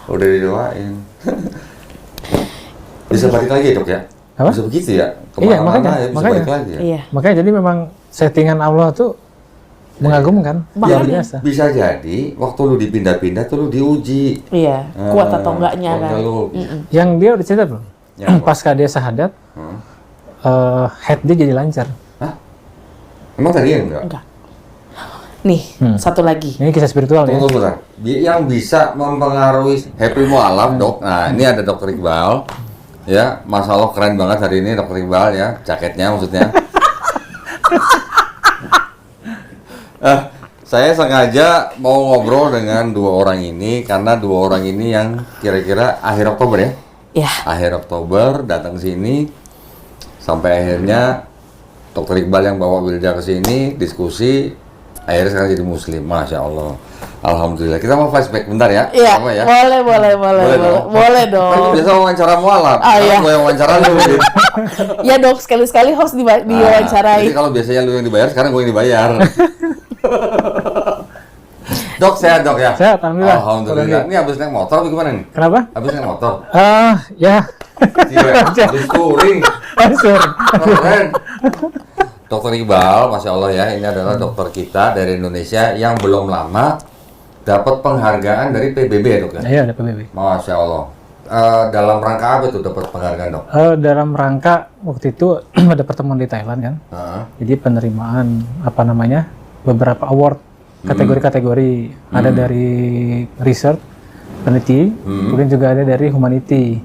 Udah didoain. Bisa balik lagi ya, Dok ya? Apa? Bisa begitu ya? Iya, Kemana-mana ya, bisa balik lagi ya? Iya. Makanya jadi memang settingan Allah tuh mengagumkan, luar biasa. Bisa jadi waktu lu dipindah-pindah tuh lu diuji. Iya, kuat atau enggaknya kan. Yang dia udah cerita belum? Ya, apa? Pasca dia syahadat, head dia jadi lancar. Hah? Emang tadi enggak? Enggak. Nih, satu lagi. Ini kisah spiritual ya. Tunggu sebentar. Yang bisa mempengaruhi happy mualaf, Dok. Nah, ini ada Dokter Iqbal. Ya, Masya Allah keren banget hari ini Dokter Iqbal ya, jaketnya maksudnya. Saya sengaja mau ngobrol dengan dua orang ini karena dua orang ini yang kira-kira akhir Oktober ya. Ya. Akhir Oktober datang sini sampai akhirnya Dokter Iqbal yang bawa Wilda ke sini diskusi, akhirnya sekarang jadi Muslim. Masya Allah. Alhamdulillah. Kita mau flashback bentar ya. Iya. Apa ya? Boleh dong. Kan biasa wawancara mualaf. Iya. Gue yang wawancara lu. Ya dok, sekali-sekali host diwawancarai. Jadi kalau biasanya lu yang dibayar, sekarang gue yang dibayar. Dok, sehat dok ya? Sehat, alhamdulillah. Alhamdulillah. Ini habis naik motor apa gimana nih? Kenapa? Habis naik motor? Ya. Iya, habis touring. Keren. Dokter Iqbal, Masya Allah ya, ini adalah dokter kita dari Indonesia yang belum lama dapat penghargaan dari PBB ya dok ya? Iya, ada PBB. Masya Allah. Dalam rangka apa itu dapat penghargaan dok? Dalam rangka waktu itu ada pertemuan di Thailand kan. Jadi penerimaan beberapa award kategori-kategori. Ada dari research, peneliti, kemudian juga ada dari humanity.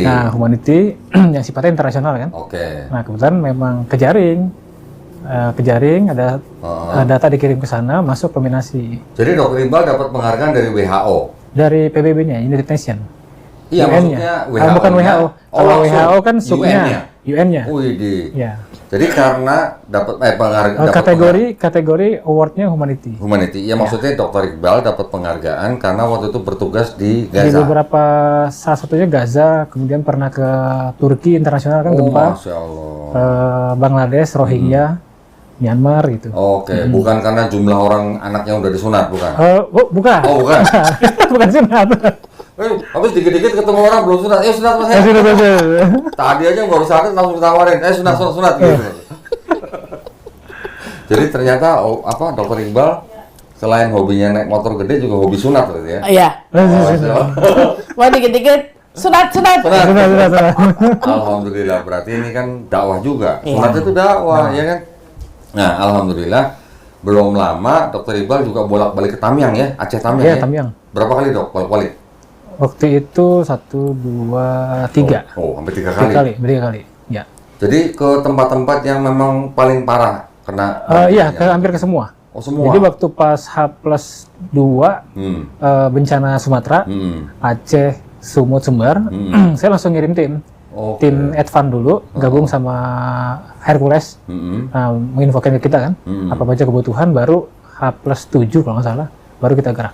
Nah, humanity yang sifatnya internasional kan. Oke. Nah, kebetulan memang kejaring ada data dikirim ke sana, masuk nominasi. Jadi Dokter Iqbal dapat penghargaan dari WHO. Dari PBB-nya, United Nation. Iya, UN-nya. maksudnya WHO. Bukan WHO. Kalau langsung. WHO kan subnya, UN-nya. Wih, Ya. jadi karena dapat penghargaan Kategori award-nya humanity. Humanity. Ya, maksudnya Dokter Iqbal dapat penghargaan karena waktu itu bertugas di Di Gaza. beberapa, salah satunya Gaza, kemudian pernah ke Turki internasional kan gempa, Masya Allah. Bangladesh, Rohingya, Myanmar gitu. Oke, bukan karena jumlah orang anaknya udah disunat, bukan? Bukan. Oh, bukan. Bukan sunat. Habis dikit-dikit ketemu orang belum sunat. Sunat mas. Tadi aja baru sunat langsung ditawarin. Sunat gitu. Jadi ternyata Dokter Iqbal selain hobinya naik motor gede juga hobi sunat berarti ya? Iya. Wah dikit-dikit sunat. Alhamdulillah, berarti ini kan dakwah juga. Iya. Sunat itu dakwah, ya kan? Nah, alhamdulillah belum lama Dokter Iqbal juga bolak-balik ke Tamyang ya, Aceh Tamyang Iya, ya? Tamyang. Berapa kali dok bolak-balik? Waktu itu 1, 2, 3. Hampir 3 kali. 3 kali. Ya. Jadi ke tempat-tempat yang memang paling parah kena. Iya, hampir ke semua. Oh, semua. Jadi waktu pas H+2 bencana Sumatera, Aceh, Sumut, Sumbar, saya langsung ngirim tim. Tim Advan dulu, gabung sama Hercules, menginfokan ke kita kan, apa aja kebutuhan, baru H+7 kalau nggak salah, baru kita gerak.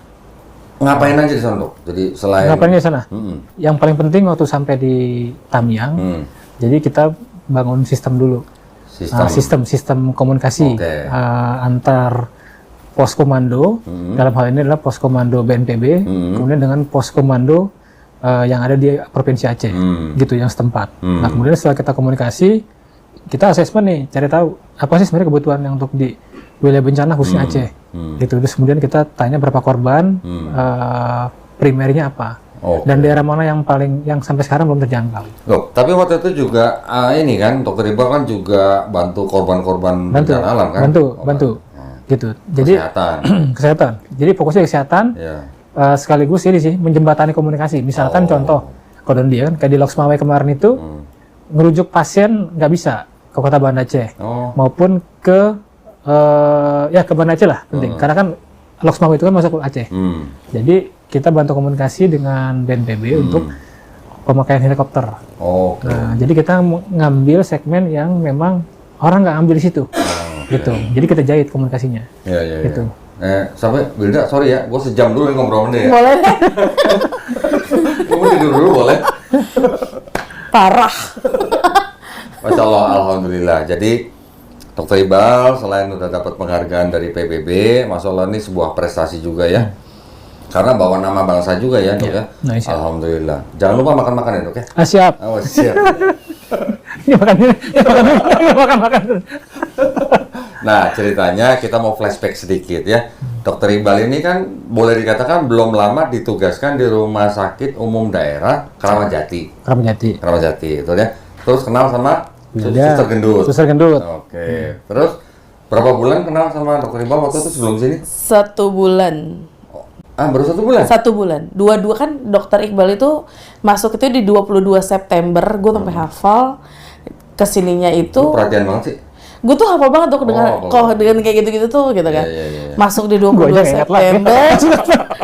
Ngapain aja di sana dok? Jadi selain ngapain di sana? Yang paling penting waktu sampai di Tamyang, jadi kita bangun sistem dulu, sistem komunikasi antar pos komando, dalam hal ini adalah pos komando BNPB, kemudian dengan pos komando yang ada di Provinsi Aceh, gitu yang setempat. Nah kemudian setelah kita komunikasi, kita asesmen nih, cari tahu apa sih sebenarnya kebutuhan yang untuk di wilayah bencana khususnya Aceh, gitu. Terus kemudian kita tanya berapa korban, primernya apa, dan daerah mana yang sampai sekarang belum terjangkau. Loh, tapi waktu itu juga ini kan Dokter Iqbal kan juga bantu korban-korban bencana alam kan? Bantu, gitu. Jadi kesehatan. Jadi fokusnya kesehatan. Sekaligus ini sih menjembatani komunikasi. Misalkan contoh, kalau dia kan kayak di Loksmawe kemarin itu ngerujuk pasien nggak bisa ke Kota Banda Aceh, maupun ke ke Banda Aceh lah penting. Karena kan Loksmawe itu kan masuk ke Aceh. Jadi kita bantu komunikasi dengan BNPB untuk pemakaian helikopter. Nah, jadi kita ngambil segmen yang memang orang nggak ambil di situ, gitu. Jadi kita jahit komunikasinya. Gitu. Sampai Wilda, sorry ya, gue sejam dulu ngobrol sama dia. Boleh deh. Kamu tidur dulu boleh? Parah. Masya Allah, alhamdulillah. Jadi Dokter Iqbal selain udah dapat penghargaan dari PBB, Masya Allah ini sebuah prestasi juga ya. Karena bawa nama bangsa juga ya, Dok ya. Nah, Alhamdulillah. Jangan lupa makan-makan ya, Dok ya. Siap. Oh, siap. makan. Nah, ceritanya kita mau flashback sedikit ya. Dokter Iqbal ini kan boleh dikatakan belum lama ditugaskan di Rumah Sakit Umum Daerah Kramat Jati. Kramat Jati, itu ya. Terus kenal sama Suster Gendut. Suster Gendut. Oke. Terus berapa bulan kenal sama Dokter Iqbal waktu itu sebelum sini? 1 bulan. Baru 1 bulan? 1 bulan. Dua kan Dokter Iqbal itu masuk itu di 22 September. Gue sampai hafal. Kesininya itu. Perhatian banget sih. Gue tuh hafal banget tuh dengan kayak gitu-gitu tuh gitu kan. Yeah. Masuk di 22 September.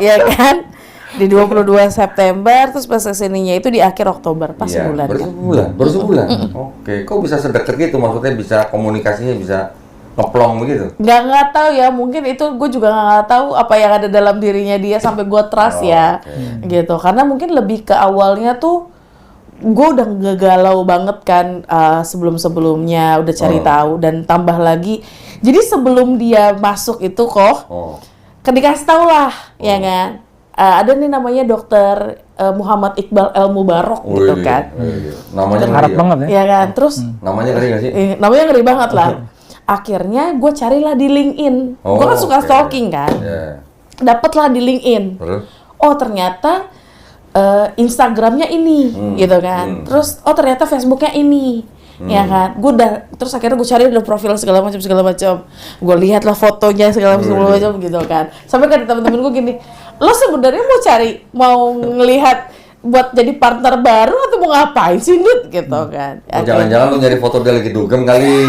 Ya kan? Di 22 September terus pas kesininya itu di akhir Oktober pas sebulan. Baru sebulan. Oke, kok bisa sedekat gitu? Maksudnya bisa komunikasinya bisa ngeplong begitu? Nggak tahu ya, mungkin itu gue juga nggak tahu apa yang ada dalam dirinya dia sampai gue trust gitu. Karena mungkin lebih ke awalnya tuh gue udah galau banget kan sebelum-sebelumnya udah cari tahu dan tambah lagi. Jadi sebelum dia masuk itu kan dikasih tahu lah, ya kan? Ada nih namanya Dokter Muhammad Iqbal El Mubarok gitu kan. Namanya harap banget ya. Ya kan? Terus namanya ngeri nggak sih? Namanya ngeri banget lah. Akhirnya gue carilah di LinkedIn. Gue kan suka stalking kan. Dapatlah di LinkedIn. Oh ternyata Instagramnya ini gitu kan. Terus ternyata Facebooknya ini. Ya kan, terus akhirnya gue cari udah profil segala macam. Gue lihat lah fotonya segala macam gitu kan. Sampai kan temen-temen gue gini, lo sebenarnya mau ngelihat buat jadi partner baru atau mau ngapain sih Dut gitu kan? Jangan-jangan lo nyari foto dia lagi dugem kali,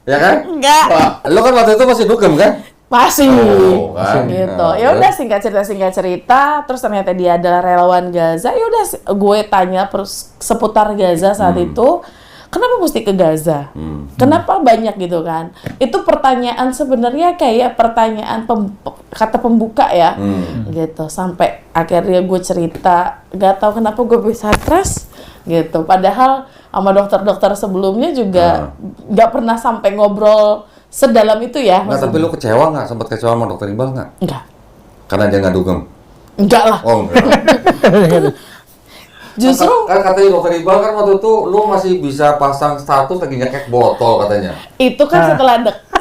ya kan? Enggak. Lo kan waktu itu masih dugem kan? Masih, kan? gitu. Ya udah singkat cerita, terus ternyata dia adalah relawan Gaza. Ya udah gue tanya seputar Gaza saat itu, kenapa mesti ke Gaza? Kenapa banyak gitu kan? Itu pertanyaan sebenarnya kayak pertanyaan kata pembuka ya, gitu. Sampai akhirnya gue cerita, nggak tahu kenapa gue bisa stres, gitu. Padahal sama dokter-dokter sebelumnya juga nggak pernah sampai ngobrol sedalam itu ya. Nggak, tapi lu kecewa nggak? Sempat kecewa sama Dokter Iqbal nggak? Enggak. Karena dia nggak dugem? Enggak lah. Oh, enggak. Justru kan katanya Dokter Iqbal kan waktu itu lu masih bisa pasang status lagi nyekek botol katanya. Itu kan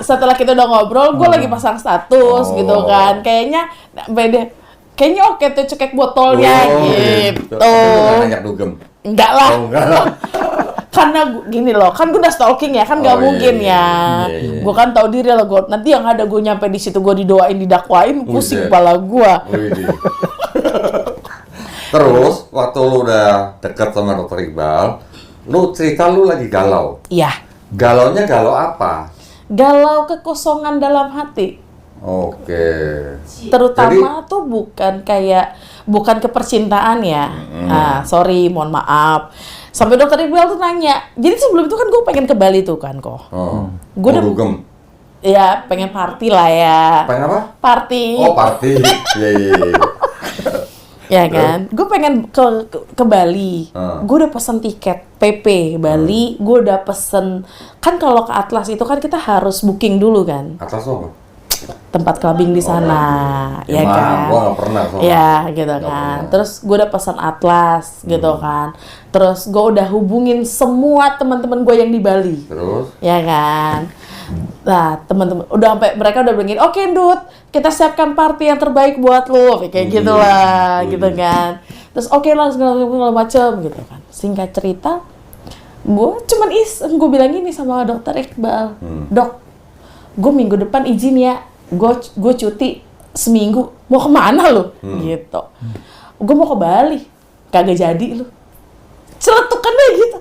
setelah kita udah ngobrol, gue lagi pasang status gitu kan. Kayaknya oke tuh cekek botolnya gitu. Tapi nggak dugem? Enggak lah. Oh, enggak lah. Karena gini loh, kan gue udah stalking ya, kan nggak mungkin ya. Gue kan tahu diri lah, gue nanti yang ada gue nyampe di situ gue didoain, didakwain, pusing kepala gue. Terus waktu lu udah deket sama Dokter Iqbal, lu cerita lu lagi galau. Iya. Galaunya galau apa? Galau kekosongan dalam hati. Oke. Terutama tuh bukan ke percintaan ya. Nah, sorry, mohon maaf. Sampai Dokter Iqbal tuh nanya. Jadi sebelum itu kan gue pengen ke Bali tuh kan kok. Gue dugem. Ya pengen party lah ya. Pengen apa? Party. Oh party. Iya. Ya kan. Gue pengen ke Bali. Gue udah pesen tiket PP Bali. Gue udah pesen. Kan kalau ke Atlas itu kan kita harus booking dulu kan. Atlas apa? Tempat clubbing di sana, ya kan? Gua nggak pernah soalnya. Ya, gitu kan. Terus gue udah pesan Atlas, gitu kan. Terus gue udah hubungin semua teman-teman gue yang di Bali. Terus? Ya kan. Nah, teman-teman mereka udah bilang, oke Dut, kita siapkan party yang terbaik buat lo, kayak gitulah, gitu kan. Terus oke lah segala macam, gitu kan. Singkat cerita, gue cuman gue bilang gini sama Dokter Iqbal, Dok, gue minggu depan izin ya, gue cuti seminggu, mau kemana lo? Gitu. Gue mau ke Bali, kagak jadi lo. Celetukan deh gitu.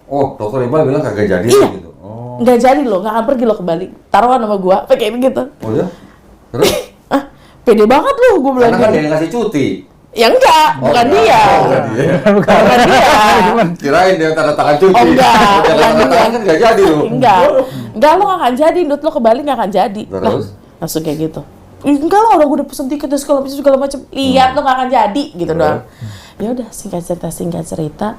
Oh, Dokter Iqbal bilang kagak jadi gitu. Oh. Nggak jadi lo, nggak akan pergi lo ke Bali. Taruhan sama gue, kayak gitu. Oh ya? Terus? Pede banget lo, gue bilang. Karena kan dia yang ngasih cuti. Ya enggak, bukan dia. Bukan dia. Kirain dia tanda tangan cuti. Oh enggak, tanda tangan kan nggak jadi lo. Enggak, lo nggak akan jadi, Dut, lo ke Bali nggak akan jadi. Terus? Langsung kayak gitu. Enggak lah, udah gue udah pesen tiket dan segala macam. Lihat lo nggak akan jadi, gitu doang. Ya udah, singkat cerita,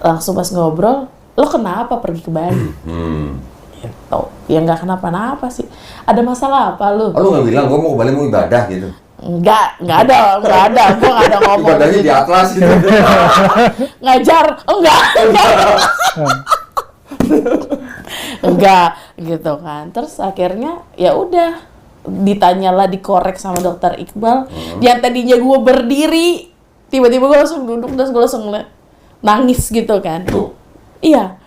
langsung pas ngobrol, lo kenapa pergi ke Bali? Gitu. Ya nggak kenapa-napa sih. Ada masalah apa lo? Oh, lo nggak bilang gue mau ke Bali mau ibadah gitu? Enggak ada. Gua nggak ada ngomong. Ibadahnya di atlas gitu. Ngajar, enggak gitu kan. Terus akhirnya ya udah ditanyalah, dikorek sama dokter Iqbal. Yang tadinya gue berdiri, tiba-tiba gue langsung duduk, terus gue langsung nangis gitu kan. Iya.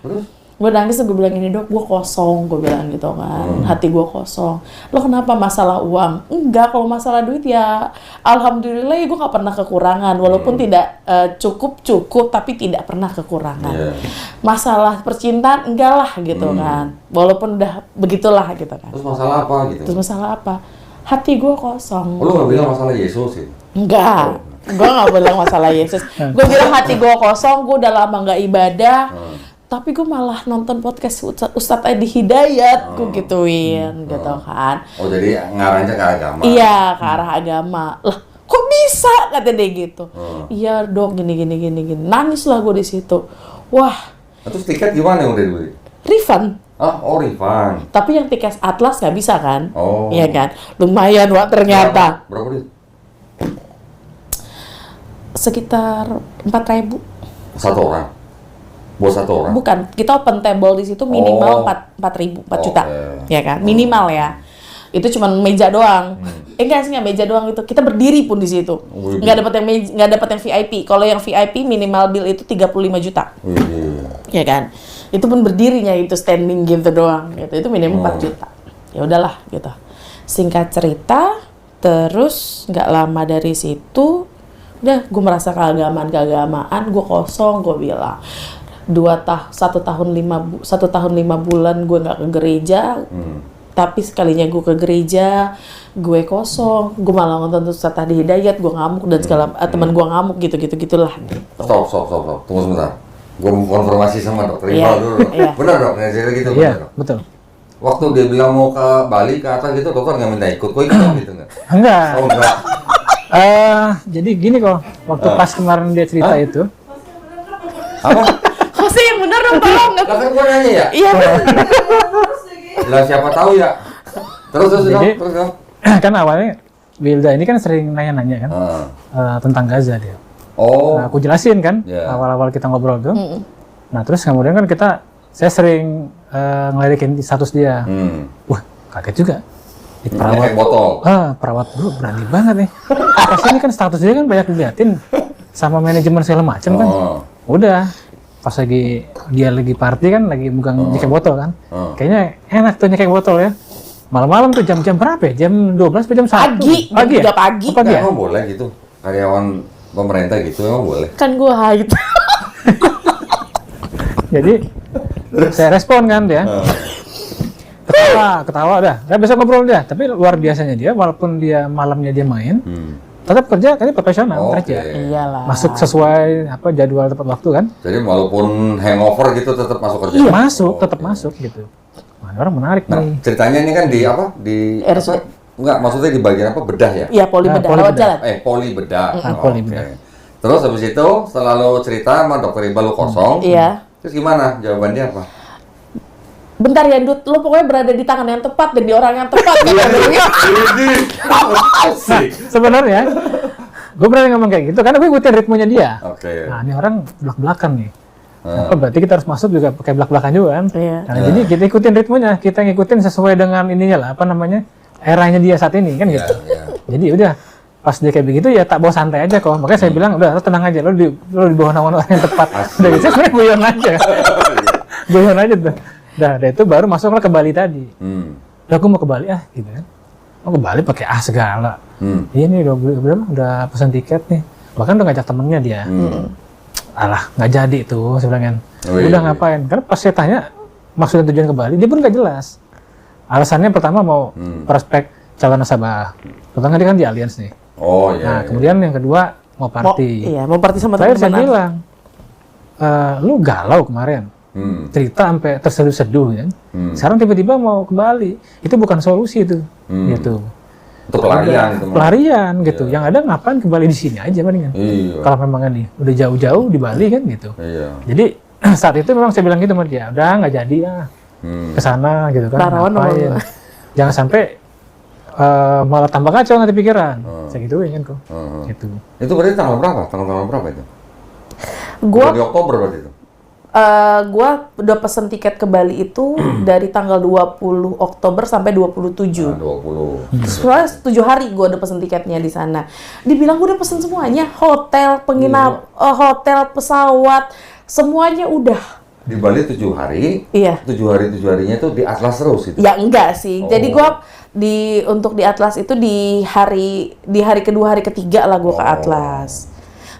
Gue nangis, gue bilang ini dok, gue kosong, gue bilang gitu kan, hati gue kosong. Lo kenapa, masalah uang? Enggak, kalau masalah duit ya alhamdulillah ya gue gak pernah kekurangan, walaupun tidak cukup tapi tidak pernah kekurangan. Masalah percintaan enggak lah gitu kan, walaupun udah begitulah gitu kan. Terus masalah apa gitu? Terus masalah apa? Hati gue kosong. Lo gak bilang masalah Yesus sih? Enggak, gue gak bilang masalah Yesus. Gue bilang hati gue kosong, gue udah lama gak ibadah. Tapi gue malah nonton podcast Ustadz Edi Hidayat, gue gituin gitu kan. Oh jadi ngarahnya ke agama? Iya, ke arah agama. Lah, kok bisa kata dia gitu? Iya dok, gini. Nangis lah gue di situ. Wah. Terus tiket gimana yang udah dibeli? Refund. Refund. Tapi yang tiket Atlas nggak bisa kan? Oh. Iya kan? Lumayan wah ternyata. Berapa duit? Sekitar 4.000. Satu orang? Buat satu orang? Bukan, kita open table di situ minimal 4 juta, ya kan? Minimal ya. Itu cuma meja doang. Enggak sih, nggak meja doang itu. Kita berdiri pun di situ. Nggak dapat yang VIP. Kalau yang VIP minimal bill itu 35 juta. Ya kan? Itu pun berdirinya itu standing gitu doang. Gitu. Itu minimal 4 juta. Ya udahlah gitu. Singkat cerita, terus nggak lama dari situ, udah gue merasa keagamaan, gue kosong, gue bilang. 1 tahun 5 bulan gue nggak ke gereja, tapi sekalinya gue ke gereja gue kosong, gue malah nonton Ustadz Edi Hidayat, gue ngamuk dan segala teman gue ngamuk gitulah. Stop, tunggu sebentar, gue konfirmasi sama dokter Iqbal dulu. Benar dok, nggak cerita gitu? Iya, betul. Waktu dia bilang mau ke Bali ke atas gitu, dokter nggak minta ikut, kok ikut gitu nggak? Enggak. Oh enggak. Jadi gini kok, waktu pas kemarin dia cerita itu. Apa? Jose yang benar dong, tolong. Lah kan gua nanya ya? Iya benar. Lah siapa tahu ya? Terus Jadi, kan awalnya Wilda ini kan sering nanya-nanya kan tentang Gaza dia. Oh. Nah, aku jelasin kan awal-awal kita ngobrol tuh. Nah terus kemudian kan saya sering ngeledekin status dia. Wah kaget juga. Perawat botol. Perawat dulu berani banget nih. Pas ini kan status dia kan banyak diliatin sama manajemen segala macam kan. Udah. Pas dia lagi party kan, lagi megang nyekek botol kan. Kayaknya enak tuh nyekek botol ya. Malam-malam tuh jam berapa ya? Jam 12 atau jam 1? Pagi ya? Pagi. Emang boleh gitu? Karyawan pemerintah gitu emang boleh? Kan gue hide. Jadi, saya respon kan dia. Ketawa udah. Besok ngobrol dia. Tapi luar biasanya dia, walaupun dia malamnya dia main, tetap kerja kan profesional kerja. Iyalah. Masuk sesuai jadwal tepat waktu kan. Jadi walaupun hangover gitu tetap masuk kerja. Iya, tetap masuk gitu. Wah, orang menarik nih. Ceritanya ini kan di RSUD. Enggak, maksudnya di bagian apa? Bedah ya? Iya, poli bedah. Lewat jalan. Poli bedah. Poli bedah. Terus habis itu setelah lo cerita sama dokter Iqbal lo kosong. Iya. Terus gimana? Jawabannya apa? Bentar ya, Dut, lo pokoknya berada di tangan yang tepat dan di orang yang tepat. Sebenarnya, gue berani ngomong kayak gitu karena gue ikutin ritmenya dia. Nah, ini orang belak-belakan nih. Berarti kita harus masuk juga pakai belak-belakan juga kan. Nah, jadi kita ikutin ritmenya, kita ngikutin sesuai dengan ininya lah, eranya dia saat ini kan gitu. Jadi udah pas dia kayak begitu ya tak bawa santai aja kok. Makanya saya bilang udah tenang aja, lo di bawah naungan orang yang tepat. Udah gitu sebenarnya guyon aja. Guyon aja tuh. Dari itu baru masuklah ke Bali tadi. Udah aku mau ke Bali gitu kan. Mau ke Bali pakai segala. Iya nih udah pesan tiket nih. Bahkan udah ngajak temennya dia. Alah nggak jadi tuh sebenarnya. Udah ngapain? Karena pas saya tanya maksud dan tujuan ke Bali, dia pun nggak jelas. Alasannya pertama mau prospek calon nasabah. Pertama dia kan di Allianz nih. Nah kemudian yang kedua mau party. Mau party sama teman-teman. Saya bilang, lu galau kemarin. Cerita sampai terseduh-seduh ya. Sekarang tiba-tiba mau ke Bali, itu bukan solusi itu, gitu. Itu pelarian itu. Pelarian gitu. Yang ada ngapain ke Bali di sini aja mendingan. Kalau memang ini udah jauh-jauh di Bali kan gitu. Jadi saat itu memang saya bilang gitu sama dia, udah nggak jadi ya ke sana gitu kan. Jangan sampai malah tambah kacau nanti pikiran. Saya gituin kan kok. Gitu. Itu berarti tanggal berapa? Tanggal berapa itu? Gua di Oktober berarti itu? Gua udah pesen tiket ke Bali itu dari tanggal 20 Oktober sampai 27. 20. Soalnya 7 hari gua udah pesen tiketnya di sana. Dibilang gua udah pesen semuanya, hotel, hotel, pesawat, semuanya udah. Di Bali 7 hari. Iya. 7 harinya tuh di Atlas terus itu. Ya enggak sih. Jadi gua untuk di Atlas itu di hari kedua, hari ketiga lah gua ke Atlas.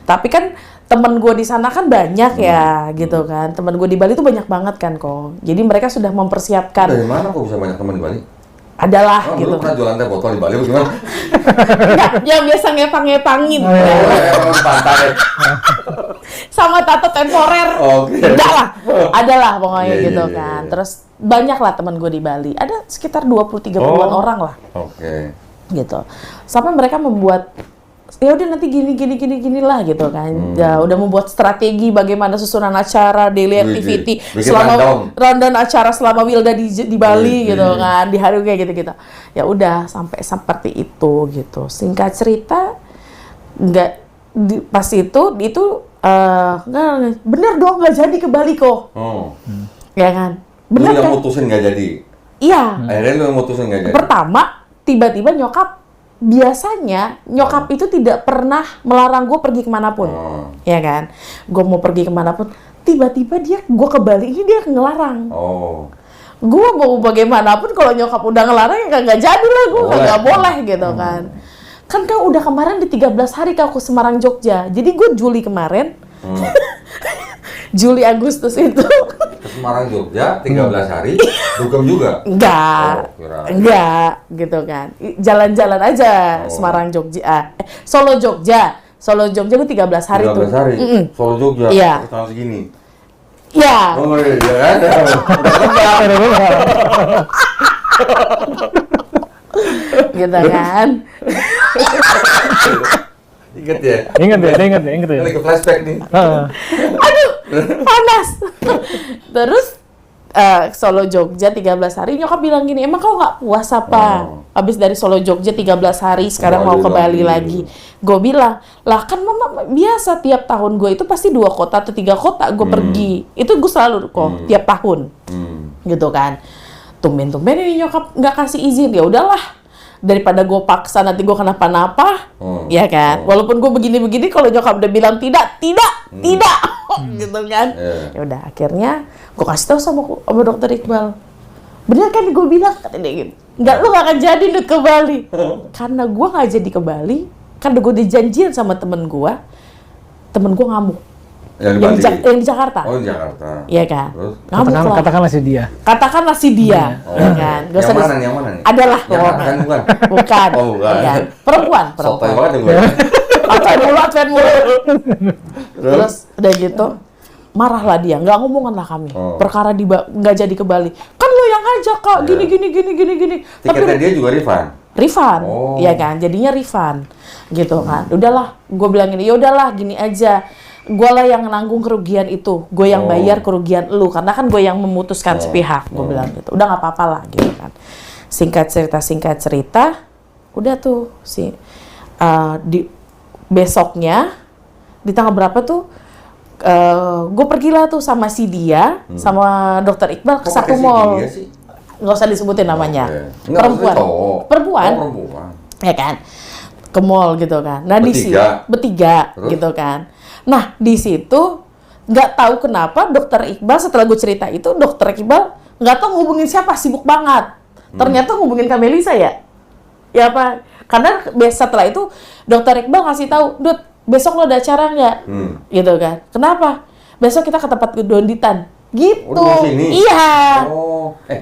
Tapi kan temen gue di sana kan banyak ya, gitu kan. Temen gue di Bali tuh banyak banget kan kok. Jadi mereka sudah mempersiapkan. Dari mana kok bisa banyak teman di Bali? Adalah gitu. Lu pernah jualan teh botol di Bali bagaimana? Yang biasa ngepang-ngepangin. Pantai. Sama tato temporer. Enggak lah. Adalah pokoknya gitu kan. Terus banyak lah temen gue di Bali. Ada sekitar 20-30-an orang lah. Gitu. Sampai mereka membuat ya udah nanti gini lah gitu kan. Ya udah membuat strategi bagaimana susunan acara, daily activity selama rundown acara selama Wilda di Bali gitu kan, di hari kayak gitu-gitu. Ya udah sampai seperti itu gitu. Singkat cerita pas itu bener dong nggak jadi ke Bali kok. Ya kan? Bener lu yang kan? mutusin nggak jadi? Iya. Akhirnya lu yang mutusin nggak jadi? Pertama, tiba-tiba biasanya nyokap itu tidak pernah melarang gue pergi kemanapun, ya kan? Gue mau pergi kemanapun, tiba-tiba gue ke Bali ini dia ngelarang. Gue mau bagaimanapun kalau nyokap udah ngelarang ya nggak jadi lah, gue nggak boleh gitu kan. Kan udah kemarin di 13 hari ke Semarang Jogja, jadi gue Juli kemarin, Juli Agustus itu. Semarang Jogja 13 hari, dugem juga? Enggak, gitu kan. Jalan-jalan aja Semarang Jogja, Solo Jogja gue 13 hari 13 tuh. hari? Solo Jogja? Iya. Tahun segini? Iya. Oh iya kan? Gitu kan. Ingat ya? Ingat ya. Ini ke flashback nih. Aduh, panas. Terus Solo Jogja 13 hari, nyokap bilang gini, emang kau nggak puas apa? Habis dari Solo Jogja 13 hari, sekarang mau ke Bali lagi. Gue bilang, lah kan mama biasa tiap tahun gue itu pasti 2 kota atau 3 kota gue pergi. Itu gue selalu kok, tiap tahun. Gitu kan. Tumben-tumben ini nyokap nggak kasih izin, ya udahlah. Daripada gue paksa nanti gue kenapa-napa, ya kan? Walaupun gue begini-begini, kalau nyokap udah bilang tidak, gitu kan? Ya udah, akhirnya gue kasih tahu sama dokter Iqbal. Bener kan gue bilang, kata dia gitu. Lu gak akan jadi ke Bali. Karena gue gak jadi ke Bali, karena gue dijanjian sama temen gue ngamuk. Yang di Jakarta. Oh, di Jakarta. Iya kan? Katakanlah si dia. Katakanlah si dia. Ya kan? Yang mana nih? Adalah. Bukan. Bukan. Perempuan. Sotoy banget gue. Adven mulu. Terus udah gitu, marahlah dia, nggak ngomongan lah kami. Perkara nggak jadi ke Bali. Kan lo yang ngajak kak, gini. Tiketnya dia juga refund, iya kan? Jadinya refund, gitu kan? Udahlah, gue bilang gini, yaudahlah, gini aja. Gue lah yang nanggung kerugian itu, gue yang bayar kerugian lu, karena kan gue yang memutuskan sepihak. Gue bilang gitu, udah nggak apa-apa lah, gitu kan. Singkat cerita, udah tuh di besoknya di tanggal berapa tuh gue pergilah tuh sama si dia sama dokter Iqbal ke satu mall. Nggak usah disebutin namanya. Perempuan ya kan, ke mall gitu kan. Nah bertiga gitu kan. Nah di situ nggak tahu kenapa dokter Iqbal, setelah gue cerita itu, dokter Iqbal nggak tahu ngubungin siapa, sibuk banget. Ternyata ngubungin Kak Melisa ya apa? Karena setelah itu dokter Iqbal ngasih tahu, Dut, besok lo ada acara nggak? Gitu kan? Kenapa? Besok kita ke tempat kedonditan. Gitu. Iya.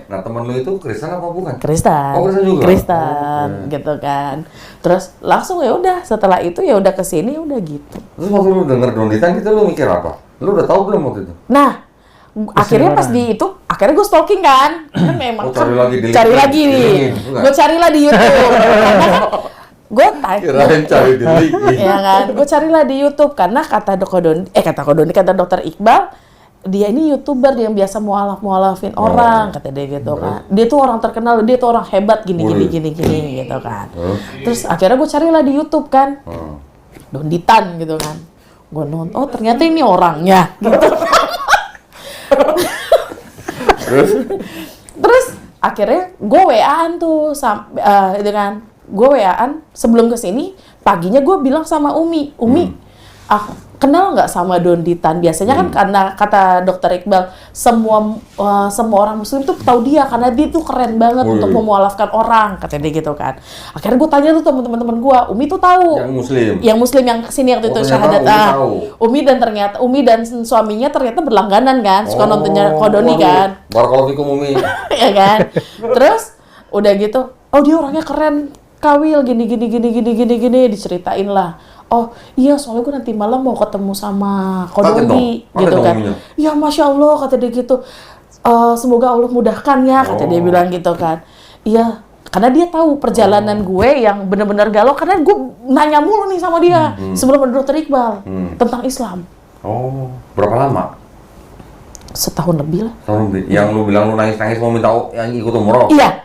Nah teman lo itu Kristen apa bukan? Kristen. Oh, Kristen juga. Kristen, gitu kan. Terus langsung ya udah, setelah itu ya udah kesini udah gitu. Terus waktu lo denger donditan gitu lo mikir apa? Lo udah tahu belum waktu itu? Nah, akhirnya pas di itu, akhirnya gue stalking kan memang cari lagi nih, gue carilah di YouTube karena kan gue ya kan, gue carilah di YouTube karena kata dokter Iqbal, dia ini YouTuber yang biasa mualafin orang, kata dia gitu kan. Dia tuh orang terkenal, dia tuh orang hebat gini gitu kan. Terus akhirnya gue carilah di YouTube kan, Donditan gitu kan. Gue nonton, oh ternyata ini orangnya gitu. Terus akhirnya gue WA-an tuh itu kan. Gue WA-an sebelum kesini, paginya gue bilang sama Umi, kenal nggak sama Donditan? Biasanya kan karena kata Dokter Iqbal, semua orang Muslim tuh tahu dia karena dia tuh keren banget untuk memualafkan orang, katanya dia gitu kan. Akhirnya gue tanya tuh teman-teman gue, Umi tuh tahu. Yang Muslim yang kesini waktu itu syahadat. Umi dan suaminya ternyata berlangganan kan, suka nontonnya Kodoni kan. Barakallahu fikum Umi. Ya kan. Terus udah gitu, oh dia orangnya keren, Kawil gini diceritain lah. Oh iya, soalnya gue nanti malam mau ketemu sama Kodoni gitu kan. Ya Masya Allah, kata dia gitu. Semoga Allah mudahkan ya, kata dia bilang gitu kan. Iya, karena dia tahu perjalanan gue yang benar-benar galau, karena gue nanya mulu nih sama dia sebelum ada Dokter Iqbal tentang Islam. Oh, berapa lama? Setahun lebih lah. Setahun lebih. Yang lu bilang lu nangis-nangis mau minta yang ikut umroh? Iya.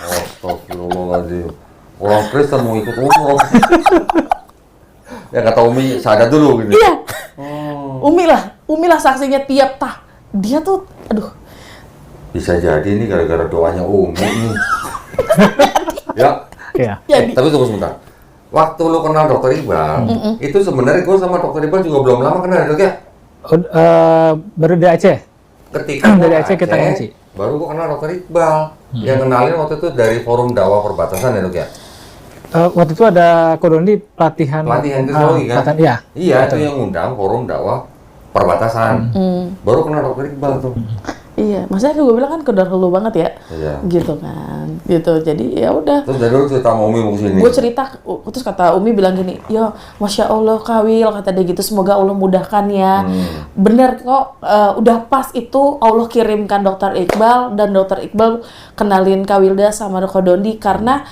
Astagfirullahaladzim. Orang Kristen mau ikut umroh. Ya kata Umi sadar dulu gitu. Iya. Umi lah saksinya tiap dia tuh, aduh. Bisa jadi ini gara-gara doanya Umi nih. Ya. Iya. Tapi tunggu sebentar. Waktu lu kenal Dokter Iqbal, itu sebenarnya gue sama Dokter Iqbal juga belum lama kenal, Dok ya? Baru dari Aceh. Ketika dari Aceh kita ngaji. Baru gue kenal Dokter Iqbal. Yang kenalin waktu itu dari forum dakwah perbatasan ya, Dok ya? Waktu itu ada Kodoni pelatihan teknologi kan? Iya, itu yang ngundang forum dakwah perbatasan. Baru kenal Dokter Iqbal tuh. Iya, maksudnya gue bilang kan kedarulu banget ya, gitu kan, gitu. Jadi ya udah. Terus dari dulu cerita sama Umi mau kesini. Gue cerita, terus kata Umi bilang gini, ya Masya Allah Kawil, kata dia gitu, semoga Allah mudahkan ya. Bener kok, udah pas itu Allah kirimkan Dokter Iqbal, dan Dokter Iqbal kenalin Kawilda sama Kodoni karena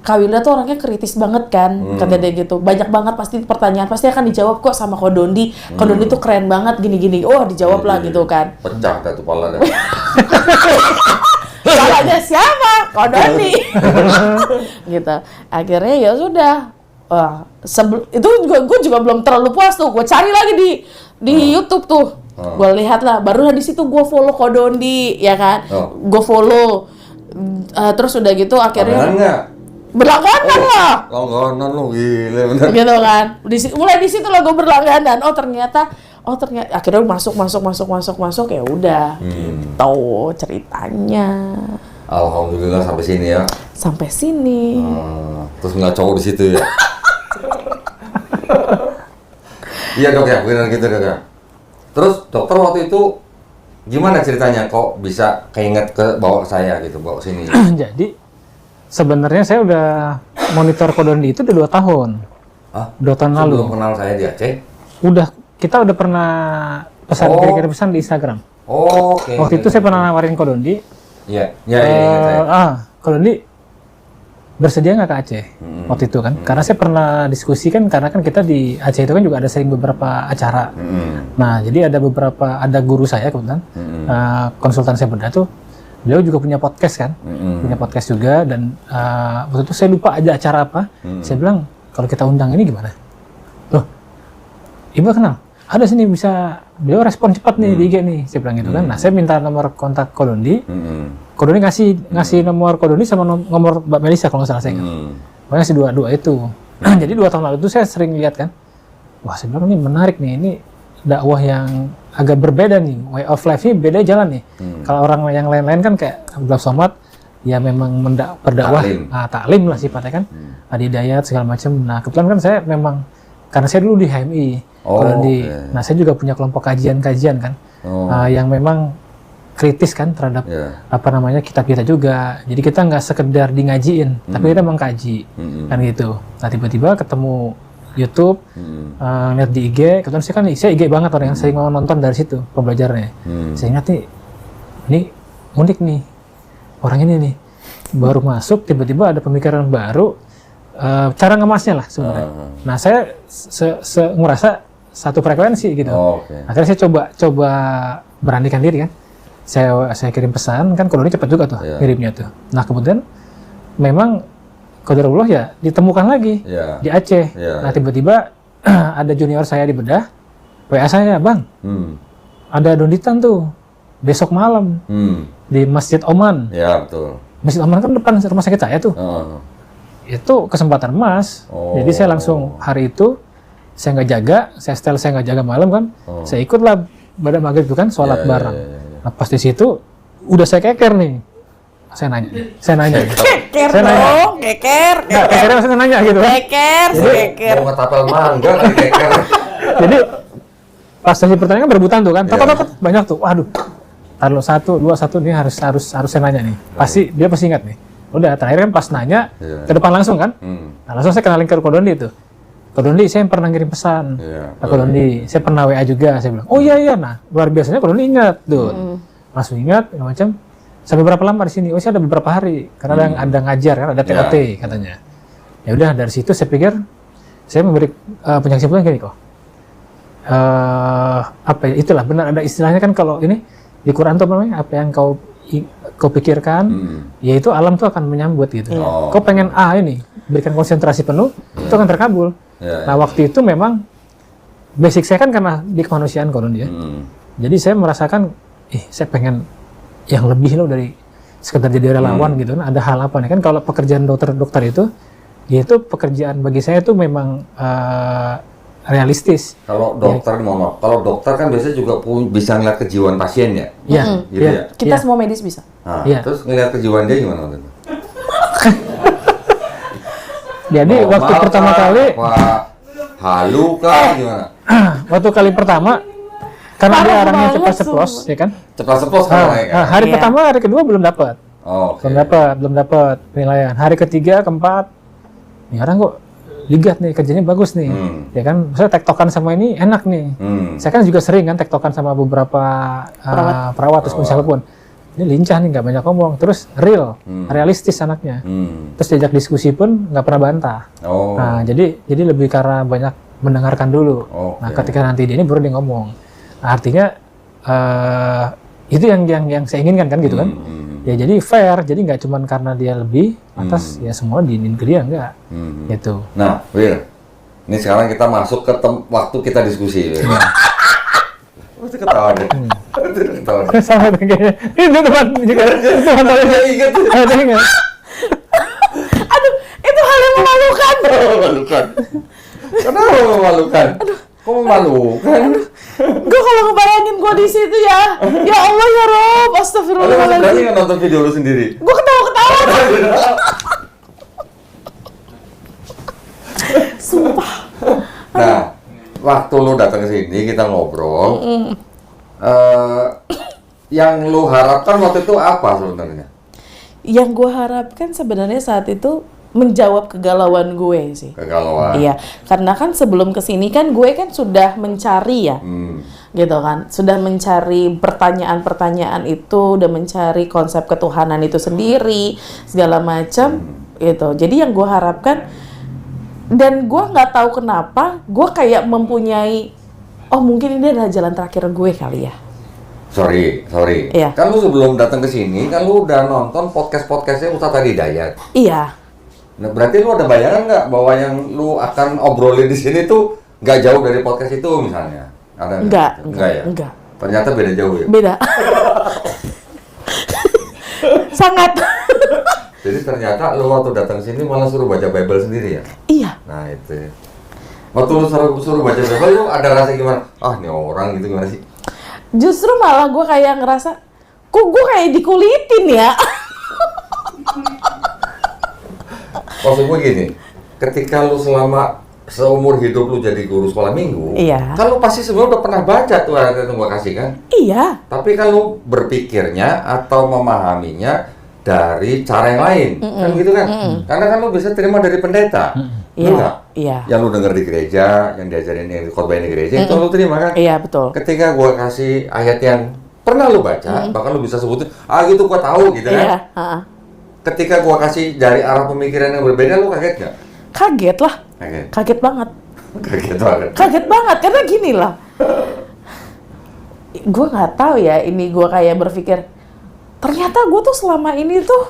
Kawilda tuh orangnya kritis banget kan, kata dia gitu. Banyak banget pasti pertanyaan, pasti akan dijawab kok sama Kodoni. Kodoni tuh keren banget, gini-gini. Oh, dijawab lah gitu kan. Pecah dah tuh pala dah. Salahnya siapa? Kodoni. Gitu. Akhirnya ya sudah. Itu gue juga belum terlalu puas tuh. Gue cari lagi di YouTube tuh. Gue lihat lah. Barulah di situ gue follow Kodoni, ya kan? Gue follow. Terus udah gitu akhirnya. Berlangganan lah. Langganan lu gila bener. Gitu kan. Mulai di situ lah gue berlangganan. Oh ternyata akhirnya masuk ya udah. Gitu ceritanya. Alhamdulillah sampai sini ya. Sampai sini. Terus nggak cowok di situ ya. Iya Dok ya, benar gitu Dok ya. Terus dokter waktu itu gimana ceritanya kok bisa keinget bawa saya gitu, bawa sini? Jadi sebenarnya saya udah monitor Kodoni itu udah 2 tahun. 2 tahun lalu. Sebelum kenal saya di Aceh? Kita udah pernah kirim pesan di Instagram. Oke. Waktu itu saya pernah nawarin Kodoni. Iya. Kodoni bersedia nggak ke Aceh waktu itu kan? Karena saya pernah diskusi kan, karena kan kita di Aceh itu kan juga ada sering beberapa acara. Nah, jadi ada guru saya kebetulan, konsultan saya bedah tuh. Beliau juga punya podcast kan, punya podcast juga, dan waktu itu saya lupa aja acara apa. Saya bilang, kalau kita undang ini gimana? Loh, Ibu kenal? Ada sini bisa, beliau respon cepat nih di IG nih, saya bilang gitu kan. Nah, saya minta nomor kontak Kodoni. Kodoni ngasih nomor Kodoni sama nomor Mbak Melisa kalau nggak salah saya. Pokoknya ngasih dua itu. Jadi 2 tahun lalu itu saya sering lihat kan, wah saya bilang ini menarik nih, ini dakwah yang agak berbeda nih, way of life ini beda jalan nih. Kalau orang yang lain-lain kan kayak Abdullah Somad, ya memang berdakwah, taklim lah sifatnya kan, adidayat segala macam. Nah kebetulan kan saya memang, karena saya dulu di HMI, nah saya juga punya kelompok kajian-kajian kan, yang memang kritis kan terhadap kitab kita juga. Jadi kita nggak sekedar di ngajiin, tapi kita mengkaji kan gitu. Nah tiba-tiba ketemu YouTube, lihat di IG, kebetulan saya IG banget orang yang sering nonton dari situ pembelajarannya. Saya ingat nih, ini unik nih, orang ini nih, baru masuk tiba-tiba ada pemikiran baru, cara ngemasnya lah sebenarnya. Nah saya ngerasa satu frekuensi gitu. Akhirnya saya coba beranikan diri kan. Saya kirim pesan kan koloni cepat juga tuh kirimnya tuh. Nah kemudian memang qadarullah ya ditemukan lagi di Aceh. Nah tiba-tiba ada junior saya di Bedah, WA saya, Bang, ada donditan tuh besok malam di Masjid Oman. Ya betul. Masjid Oman kan depan rumah sakit saya tuh. Itu kesempatan emas. Jadi saya langsung hari itu saya nggak jaga, saya nggak jaga malam kan. Saya ikutlah pada maghrib itu kan sholat bareng. Nah pas di situ udah saya keker nih. Saya nanya. Keker saya nanya. dong, keker. Nggak, kekernya maksudnya nanya gitu kan. Keker. Mau ngetapel mangga lagi keker. Jadi pas sesi pertanyaan kan berebutan tuh kan. Tapat banyak tuh. Waduh. Taruh 1, 2, 1 nih harus saya nanya nih. Dia pasti ingat nih. Udah terakhir kan pas nanya ke depan langsung kan. Nah, langsung saya kenalin ke Kodondi itu. Kodondi, saya pernah ngirim pesan. Kodondi, saya pernah WA juga. Saya bilang, oh iya. Nah, luar biasanya Kodondi ingat tuh. Langsung ingat, macam. Sampai berapa lama di sini? Oh, saya ada beberapa hari. Karena ada ngajar kan, ada TOT katanya. Ya udah dari situ saya pikir, saya memberi penyaksian gini kok. Itulah benar ada istilahnya kan kalau ini di Quran tuh namanya apa yang kau pikirkan, yaitu alam tuh akan menyambut gitu. Kau pengen ini, berikan konsentrasi penuh, itu akan terkabul. Nah waktu itu memang basic saya kan karena di kemanusiaan Kodondi ya. Jadi saya merasakan, saya pengen yang lebih loh dari sekedar jadi relawan gitu. Nah, ada hal apa nih kan kalau pekerjaan dokter itu, yaitu pekerjaan bagi saya itu memang realistis. Kalau dokter, kalau dokter kan biasanya juga bisa ngeliat kejiwaan pasien ya? Iya. Gitu ya? Kita semua medis bisa. Nah, terus ngeliat kejiwaan dia gimana? Jadi waktu pertama kali halu kah gimana? Waktu kali pertama karena dia orangnya cepat ceplos ya kan? Cepat ceplos kan? Hari pertama, hari kedua belum dapat. Belum dapat penilaian. Hari ketiga, keempat, ini orang kok ligat nih, kerjanya bagus nih, ya kan? Saya tektokan sama ini enak nih. Saya kan juga sering kan tektokan sama beberapa perawat terus misalnya pun ini lincah nih, nggak banyak ngomong, terus realistis anaknya. Terus diajak diskusi pun nggak pernah bantah. Nah jadi lebih karena banyak mendengarkan dulu. Nah ketika nanti dia ini baru dia ngomong. Nah, artinya itu yang saya inginkan kan gitu kan? Ya jadi fair, jadi nggak cuma karena dia lebih atas ya semua diinin ke dia enggak gitu. Nah, Wir, ini sekarang kita masuk ke waktu kita diskusi. Mesti ketawa deh. Ketawa deh. Sama kayaknya. Itu teman juga. Teman saya ingat. Ada ingat. Aduh, itu hal yang memalukan. Memalukan. Kenapa memalukan? Kok memalukan? Gue kalau ngebayangin gue di situ ya Allah ya Rob, astagfirullahaladzim. Lu berani nggak nonton video lu sendiri? Gue ketawa-ketawa. Sumpah. Nah, waktu lu datang ke sini kita ngobrol, yang lu harapkan waktu itu apa sebenarnya? Yang gue harapkan sebenarnya saat itu menjawab kegalauan gue sih. Kegalauan. Iya, karena kan sebelum kesini kan gue kan sudah mencari ya, gitu kan, sudah mencari pertanyaan-pertanyaan itu, udah mencari konsep ketuhanan itu sendiri, segala macam, gitu. Jadi yang gue harapkan, dan gue nggak tahu kenapa, gue kayak mempunyai, mungkin ini adalah jalan terakhir gue kali ya. Sorry. Iya. Kan lu sebelum datang ke sini, kan lu udah nonton podcastnya Ustadz Hidayat. Iya. Nah, berarti lu ada bayangan nggak bahwa yang lu akan obrolin di sini tuh nggak jauh dari podcast itu misalnya? Ada enggak ya? Enggak. Ternyata beda jauh ya? Beda. Sangat. Jadi ternyata lu waktu datang sini malah suruh baca Bible sendiri ya? Iya. Nah itu. Waktu lu suruh baca Bible, lu ada rasa gimana? Ini orang gitu gimana sih? Justru malah gue kayak ngerasa, kok gue kayak dikulitin ya? Maksud gue gini, ketika lu selama seumur hidup lu jadi guru sekolah minggu, kan lu pasti sebenarnya udah pernah baca tuh ayat yang gue kasih kan? Iya. Tapi kan lu berpikirnya atau memahaminya dari cara yang lain, kan gitu kan? Karena kan lu bisa terima dari pendeta, enggak? Iya. Yang lu denger di gereja, yang diajarin yang khotbahin di gereja, itu lu terima kan? Iya betul. Ketika gue kasih ayat yang pernah lu baca, bahkan lu bisa sebutin, gitu gue tahu gitu kan? Iya. Ketika gua kasih dari arah pemikiran yang berbeda, lu kaget nggak? Kaget lah. Kaget banget. Kaget banget. Kaget banget, karena gini lah. gue nggak tahu ya, ini gue kayak berpikir ternyata gue tuh selama ini tuh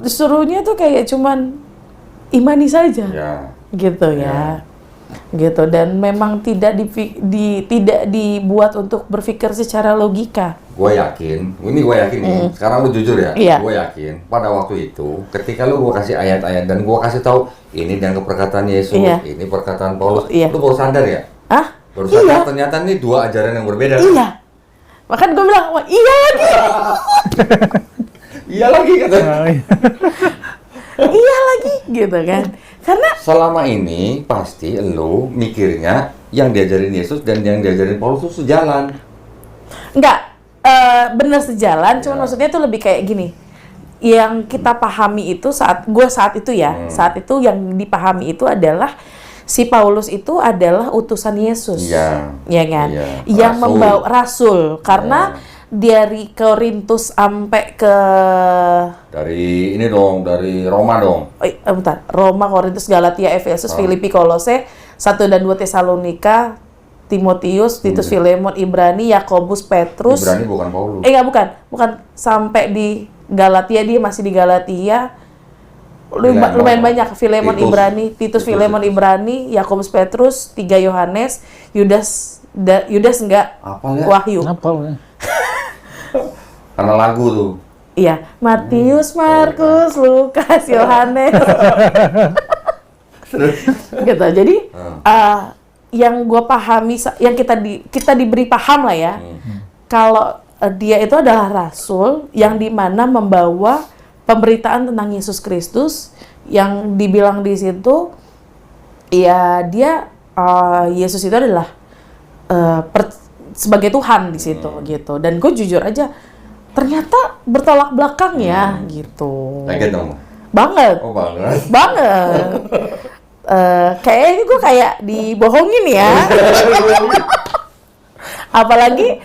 disuruhnya tuh kayak cuman imani saja, gitu ya. Gitu, dan memang tidak dibuat untuk berpikir secara logika. Gue yakin nih, sekarang lu jujur ya, gue yakin pada waktu itu ketika lu gue kasih ayat-ayat dan gue kasih tahu ini dan perkataan Yesus, ini perkataan Paulus, lu baru sadar ya? Baru sadar ternyata ini dua ajaran yang berbeda. Iya, makanya gue bilang, wah iya lagi. Iya lagi katanya. Iya lagi, gitu kan. Karena selama ini pasti lu mikirnya yang diajarin Yesus dan yang diajarin Paulus itu sejalan. Enggak, bener sejalan, cuma maksudnya itu lebih kayak gini. Yang kita pahami itu saat itu ya, saat itu yang dipahami itu adalah si Paulus itu adalah utusan Yesus. Iya kan? Yang membawa rasul, karena dari Korintus sampai ke dari Roma dong. Bentar. Roma, Korintus, Galatia, Efesus, Filipi, Kolose, 1 dan 2 Tesalonika, Timotius, Titus, Filemon, Ibrani, Yakobus, Petrus. Ibrani bukan Paulus. Bukan. Sampai di Galatia, dia masih di Galatia. Lumayan banyak. Filemon, Ibrani, Titus, Filemon, Ibrani, Yakobus, Petrus, 3 Yohanes, Yudas enggak, Wahyu. Karena lagu tuh. Iya, Matius, Markus, Lukas, Yohanes. Gitu. Jadi yang gue pahami, yang kita diberi paham lah ya, kalau dia itu adalah rasul yang dimana membawa pemberitaan tentang Yesus Kristus, yang dibilang di situ, ya dia Yesus itu adalah sebagai Tuhan di situ gitu. Dan gue jujur aja, ternyata bertolak belakang ya gitu. Kaget dong? Banget. Oh banget. Banget. Kayaknya gue kayak dibohongin ya. Apalagi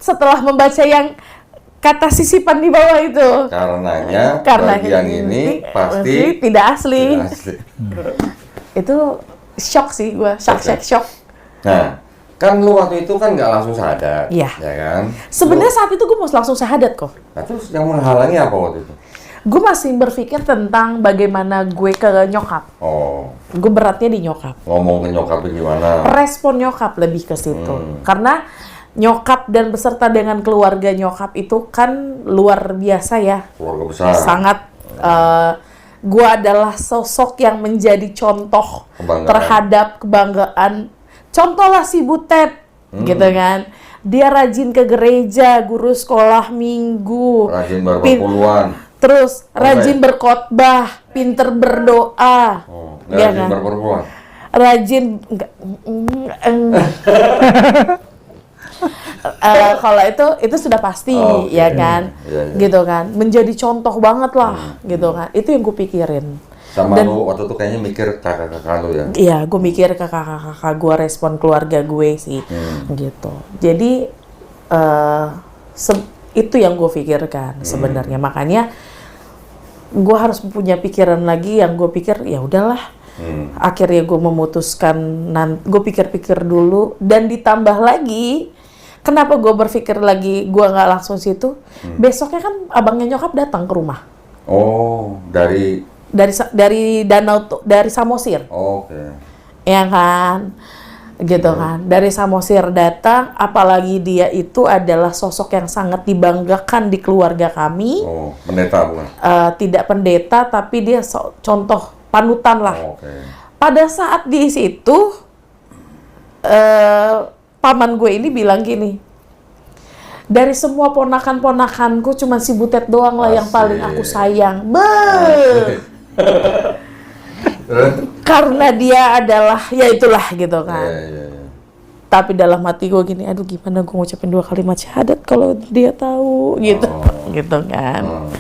setelah membaca yang kata sisipan di bawah itu. Karena bagian ini pasti tidak asli. Itu shock sih gue, shock. Nah, kan lu waktu itu kan nggak langsung syahadat, ya kan? Sebenarnya saat itu gue mau langsung syahadat kok. Nah, terus yang menghalangi apa waktu itu? Gue masih berpikir tentang bagaimana gue ke nyokap. Gue beratnya di nyokap. Ngomong ke nyokap gimana? Respon nyokap lebih ke situ. Karena nyokap dan beserta dengan keluarga nyokap itu kan luar biasa ya. Keluarga besar. Sangat, gue adalah sosok yang menjadi contoh terhadap kebanggaan. Contohlah si Butet, gitu kan. Dia rajin ke gereja, guru sekolah minggu. Rajin berpuluhan. Terus rajin berkhotbah, pinter berdoa. Rajin berpuluhan. Rajin, kalau itu sudah pasti, ya kan. Gitu kan. Menjadi contoh banget lah, gitu kan. Itu yang gue pikirin. Sama lu waktu itu kayaknya mikir kakak-kakak lu ya? Iya, gue mikir kakak-kakak gue, respon keluarga gue sih, gitu. Jadi itu yang gue pikirkan sebenarnya. Makanya gue harus punya pikiran lagi yang gue pikir ya udahlah. Akhirnya gue memutuskan, gue pikir-pikir dulu dan ditambah lagi. Kenapa gue berpikir lagi gue nggak langsung situ? Besoknya kan abangnya nyokap datang ke rumah. Oh, dari danau, dari Samosir. Ya kan, gitu kan. Dari Samosir datang, apalagi dia itu adalah sosok yang sangat dibanggakan di keluarga kami. Pendeta bukan? Tidak pendeta, tapi dia contoh panutan lah. Pada saat di situ, paman gue ini bilang gini, dari semua ponakan-ponakanku cuma si Butet doang lah yang paling aku sayang. Karena dia adalah, ya itulah gitu kan. Tapi dalam hati gue gini, aduh gimana gue ngucapin 2 kalimat syahadat kalau dia tahu gitu, gitu kan.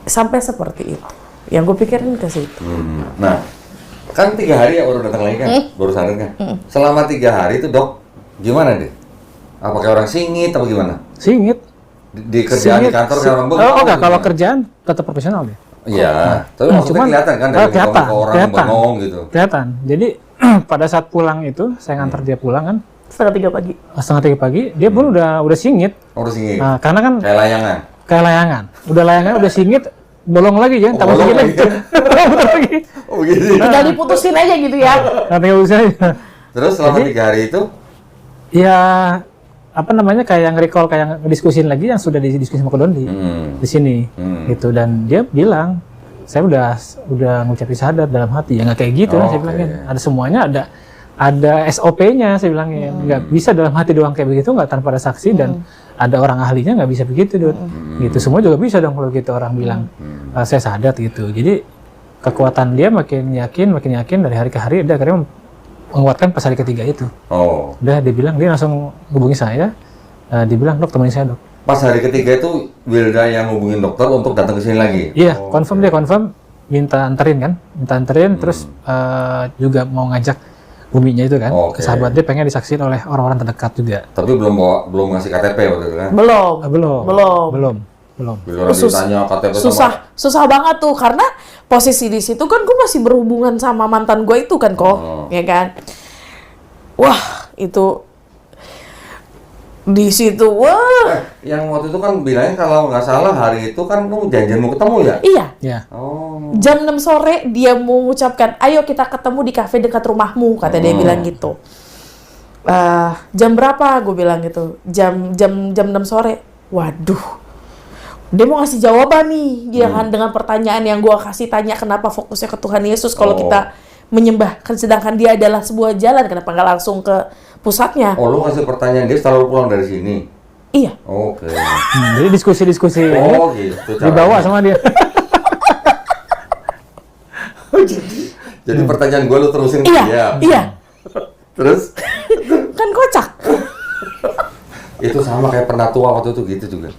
Sampai seperti itu. Yang gue pikirin ke situ. Nah, kan 3 hari ya baru datang lagi kan, baru sadar kan. Selama 3 hari itu dok, gimana deh? Apakah orang singit atau gimana? Singit. Di kerjaan di kantor kan orang bengong. Enggak, kalau kerjaan tetap profesional deh. Iya, tapi maksudnya kelihatan kan dari muka orang bengong gitu. Kelihatan. Jadi pada saat pulang itu, saya ngantar dia pulang kan. Setengah 3 pagi. Setengah 3 pagi, dia pun udah singit. Udah singit. Nah, karena kan kayak layangan. Kayak layangan. Udah layangan, udah singit, bolong lagi ya, tambah singit lagi. Putar lagi. Oh gitu. Tinggal diputusin aja gitu ya. Nah, tinggal putusin aja. Terus selama 3 hari itu? Ya, apa namanya, kayak nge-recall, kayak ngediskusin lagi yang sudah didiskusi sama Kodondi di sini. Gitu, dan dia bilang, saya udah ngucapin syahadat dalam hati. Ya nggak kayak gitu lah, saya bilangin. Ada semuanya, ada SOP-nya, saya bilangin. Nggak bisa dalam hati doang kayak begitu, nggak tanpa ada saksi, dan ada orang ahlinya nggak bisa begitu, gitu. Semua juga bisa dong kalau gitu orang bilang, saya syahadat gitu. Jadi kekuatan dia makin yakin dari hari ke hari, dia akhirnya menguatkan pas hari ketiga itu. Udah, dia bilang, dia langsung hubungi saya, dia bilang, dok temenin saya dok. Pas hari ketiga itu Wilda yang hubungin dokter untuk datang ke sini lagi? Iya, dia confirm, minta anterin, terus juga mau ngajak buminya itu kan, sahabat dia pengen disaksiin oleh orang-orang terdekat juga. Tapi belum ngasih KTP waktu itu kan? Belum. Ditanya KTP susah banget tuh, karena posisi di situ kan gue masih berhubungan sama mantan gue itu kan ya kan. Wah, itu di situ yang waktu itu kan bilangnya kalau nggak salah hari itu kan lu janjian mau ketemu ya? Iya. Jam 6 sore dia mau mengucapkan, ayo kita ketemu di kafe dekat rumahmu, kata dia bilang gitu. Jam berapa? Gue bilang gitu. Jam 6 sore. Waduh. Dia mau ngasih jawaban nih, dia kan dengan pertanyaan yang gue kasih tanya, kenapa fokusnya ke Tuhan Yesus kalau kita menyembah, sedangkan dia adalah sebuah jalan, kenapa nggak langsung ke pusatnya? Lu ngasih pertanyaan dia setelah lu pulang dari sini? Iya. Oke. Jadi diskusi-diskusi gitu. Dibawa sama dia. Jadi pertanyaan gue lu terusin ke dia? Iya. Terus? Kan kocak. Itu sama kayak penatua waktu itu gitu juga.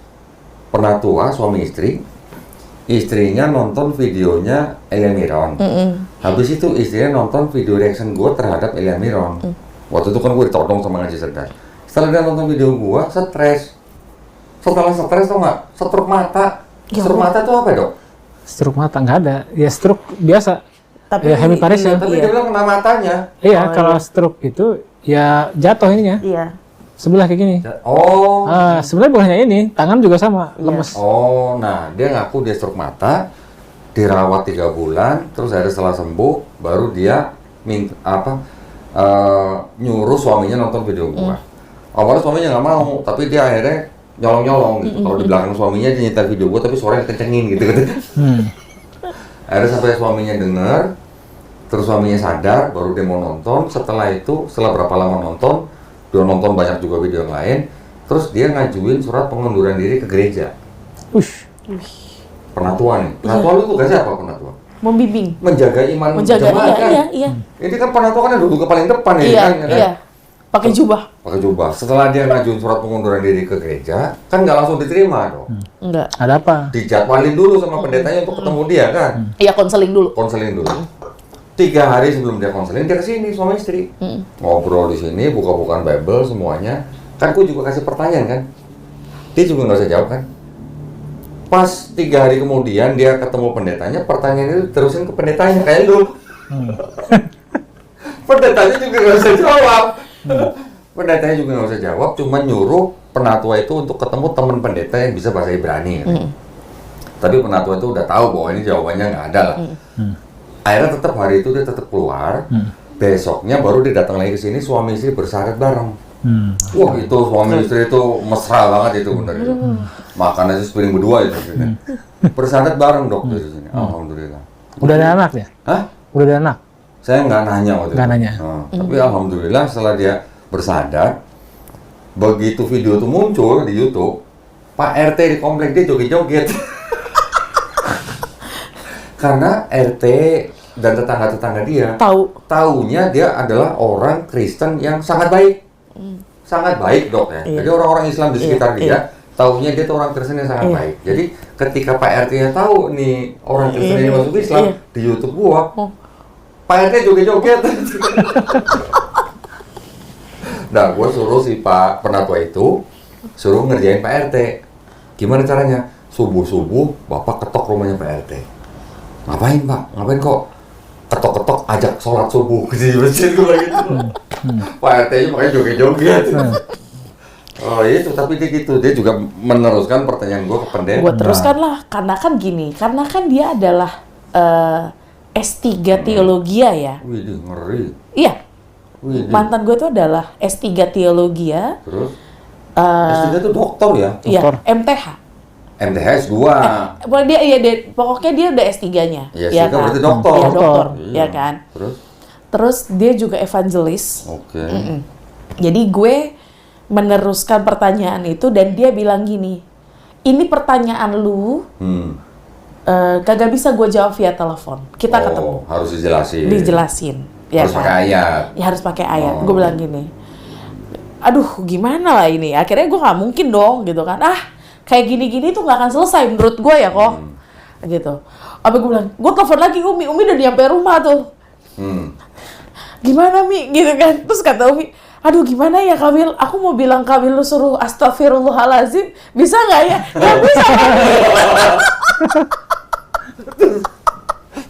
Penatua suami istri, istrinya nonton videonya Elia Miron. Habis itu istrinya nonton video reaction gue terhadap Elia Miron. Waktu itu kan gue ditodong sama Ngaji Cerdas. Setelah dia nonton video gue, stres. Setelah stres tau nggak? Stroke mata. Stroke mata itu apa dok? Stroke mata nggak ada. Ya stroke biasa. Tapi ya, hemiparesia. Tapi dia bilang kena matanya. Iya, kalau stroke itu ya jatuh ininya. Iya. Sebelah kayak gini. Sebenarnya bukan hanya ini, tangan juga sama, lemes. Nah dia ngaku dia stroke mata, dirawat 3 bulan, terus akhirnya setelah sembuh, baru dia nyuruh suaminya nonton video gua. Awalnya suaminya nggak mau, tapi dia akhirnya nyolong-nyolong gitu. Kalau di belakang suaminya dia nyetel video gua, tapi suaranya kencengin gitu. Akhirnya sampai suaminya denger, terus suaminya sadar, baru dia mau nonton. Setelah berapa lama nonton, dia nonton banyak juga video yang lain, terus dia ngajuin surat pengunduran diri ke gereja. Penatua nih. Penatua lu tugasnya apa penatua? Membimbing. Menjaga iman jemaat kan? Iya. Ini kan penatua kan duduk ke paling depan kan? Iya. Pakai jubah. Setelah dia ngajuin surat pengunduran diri ke gereja, kan nggak langsung diterima dong. Enggak. Ada apa? Dijadwalin dulu sama pendetanya untuk ketemu dia kan? Iya, konseling dulu. 3 hari sebelum dia konseling, dia kesini suami istri. Ngobrol di sini, buka-bukaan Bible semuanya. Kan gue juga kasih pertanyaan kan. Dia juga nggak usah jawab kan. Pas 3 hari kemudian dia ketemu pendetanya, pertanyaan itu terusin ke pendetanya kayak lu. Pendetanya juga nggak usah jawab. Pendetanya juga nggak usah jawab, cuma nyuruh penatua itu untuk ketemu teman pendeta yang bisa bahasa Ibrani. Tapi penatua itu udah tahu bahwa ini jawabannya nggak ada lah. Akhirnya tetap hari itu dia tetap keluar. Besoknya baru dia datang lagi ke sini, suami istri bersyahadat bareng. Wah itu suami istri itu mesra banget itu bener itu. Makan aja sepiring berdua itu. Bersyahadat bareng dok di sini. Alhamdulillah. Udah ada anak ya? Hah? Udah ada anak? Saya nggak nanya waktu itu. Nggak nanya. Tapi alhamdulillah setelah dia bersyahadat, begitu video itu muncul di YouTube, Pak RT di komplek dia joget-joget. Karena RT dan tetangga-tetangga dia taunya dia adalah orang Kristen yang sangat baik. Sangat baik dok ya. Jadi orang-orang Islam di sekitar dia taunya dia tuh orang Kristen yang sangat baik. Jadi ketika Pak RT-nya tahu nih orang Kristen ini masuk Islam di YouTube gua, Pak RT joget-joget. Nah, gua suruh si Pak penatua itu suruh ngerjain Pak RT. Gimana caranya? Subuh-subuh Bapak ketok rumahnya Pak RT. Ngapain Pak? Ngapain kok? ketok-ketok ajak sholat subuh di masjid gue gitu. Pak RT-nya makanya joget-joget. Oh itu, tapi dia gitu, dia juga meneruskan pertanyaan gue ke pendeta. Gue teruskan lah, karena kan dia adalah S3 teologia ya. Wih, ngeri. Iya. Mantan gue tuh adalah S3 teologia. Terus? S3 itu dokter ya? Iya, MTH. MTH S2. Pokoknya dia udah S3-nya. Iya, ya kan? berarti dokter. Iya, dokter, iya. ya kan? Terus dia juga evangelis. Oke. Jadi gue meneruskan pertanyaan itu dan dia bilang gini, ini pertanyaan lu kagak bisa gue jawab via telepon. Kita ketemu. Harus dijelasin. Ya harus kan? pakai ayat. Ya harus pakai ayat. Gue bilang gini, aduh gimana lah ini. Akhirnya gue nggak mungkin dong gitu kan. Kayak gini-gini tuh nggak akan selesai menurut gue ya kok. Gitu. Apa gue bilang, gue telepon lagi Umi udah nyampe rumah tuh. Gimana Mi? Gitu kan. Terus kata Umi, aduh gimana ya Kamil, aku mau bilang Kamil lu suruh astagfirullahalazim, bisa nggak ya? Nggak bisa.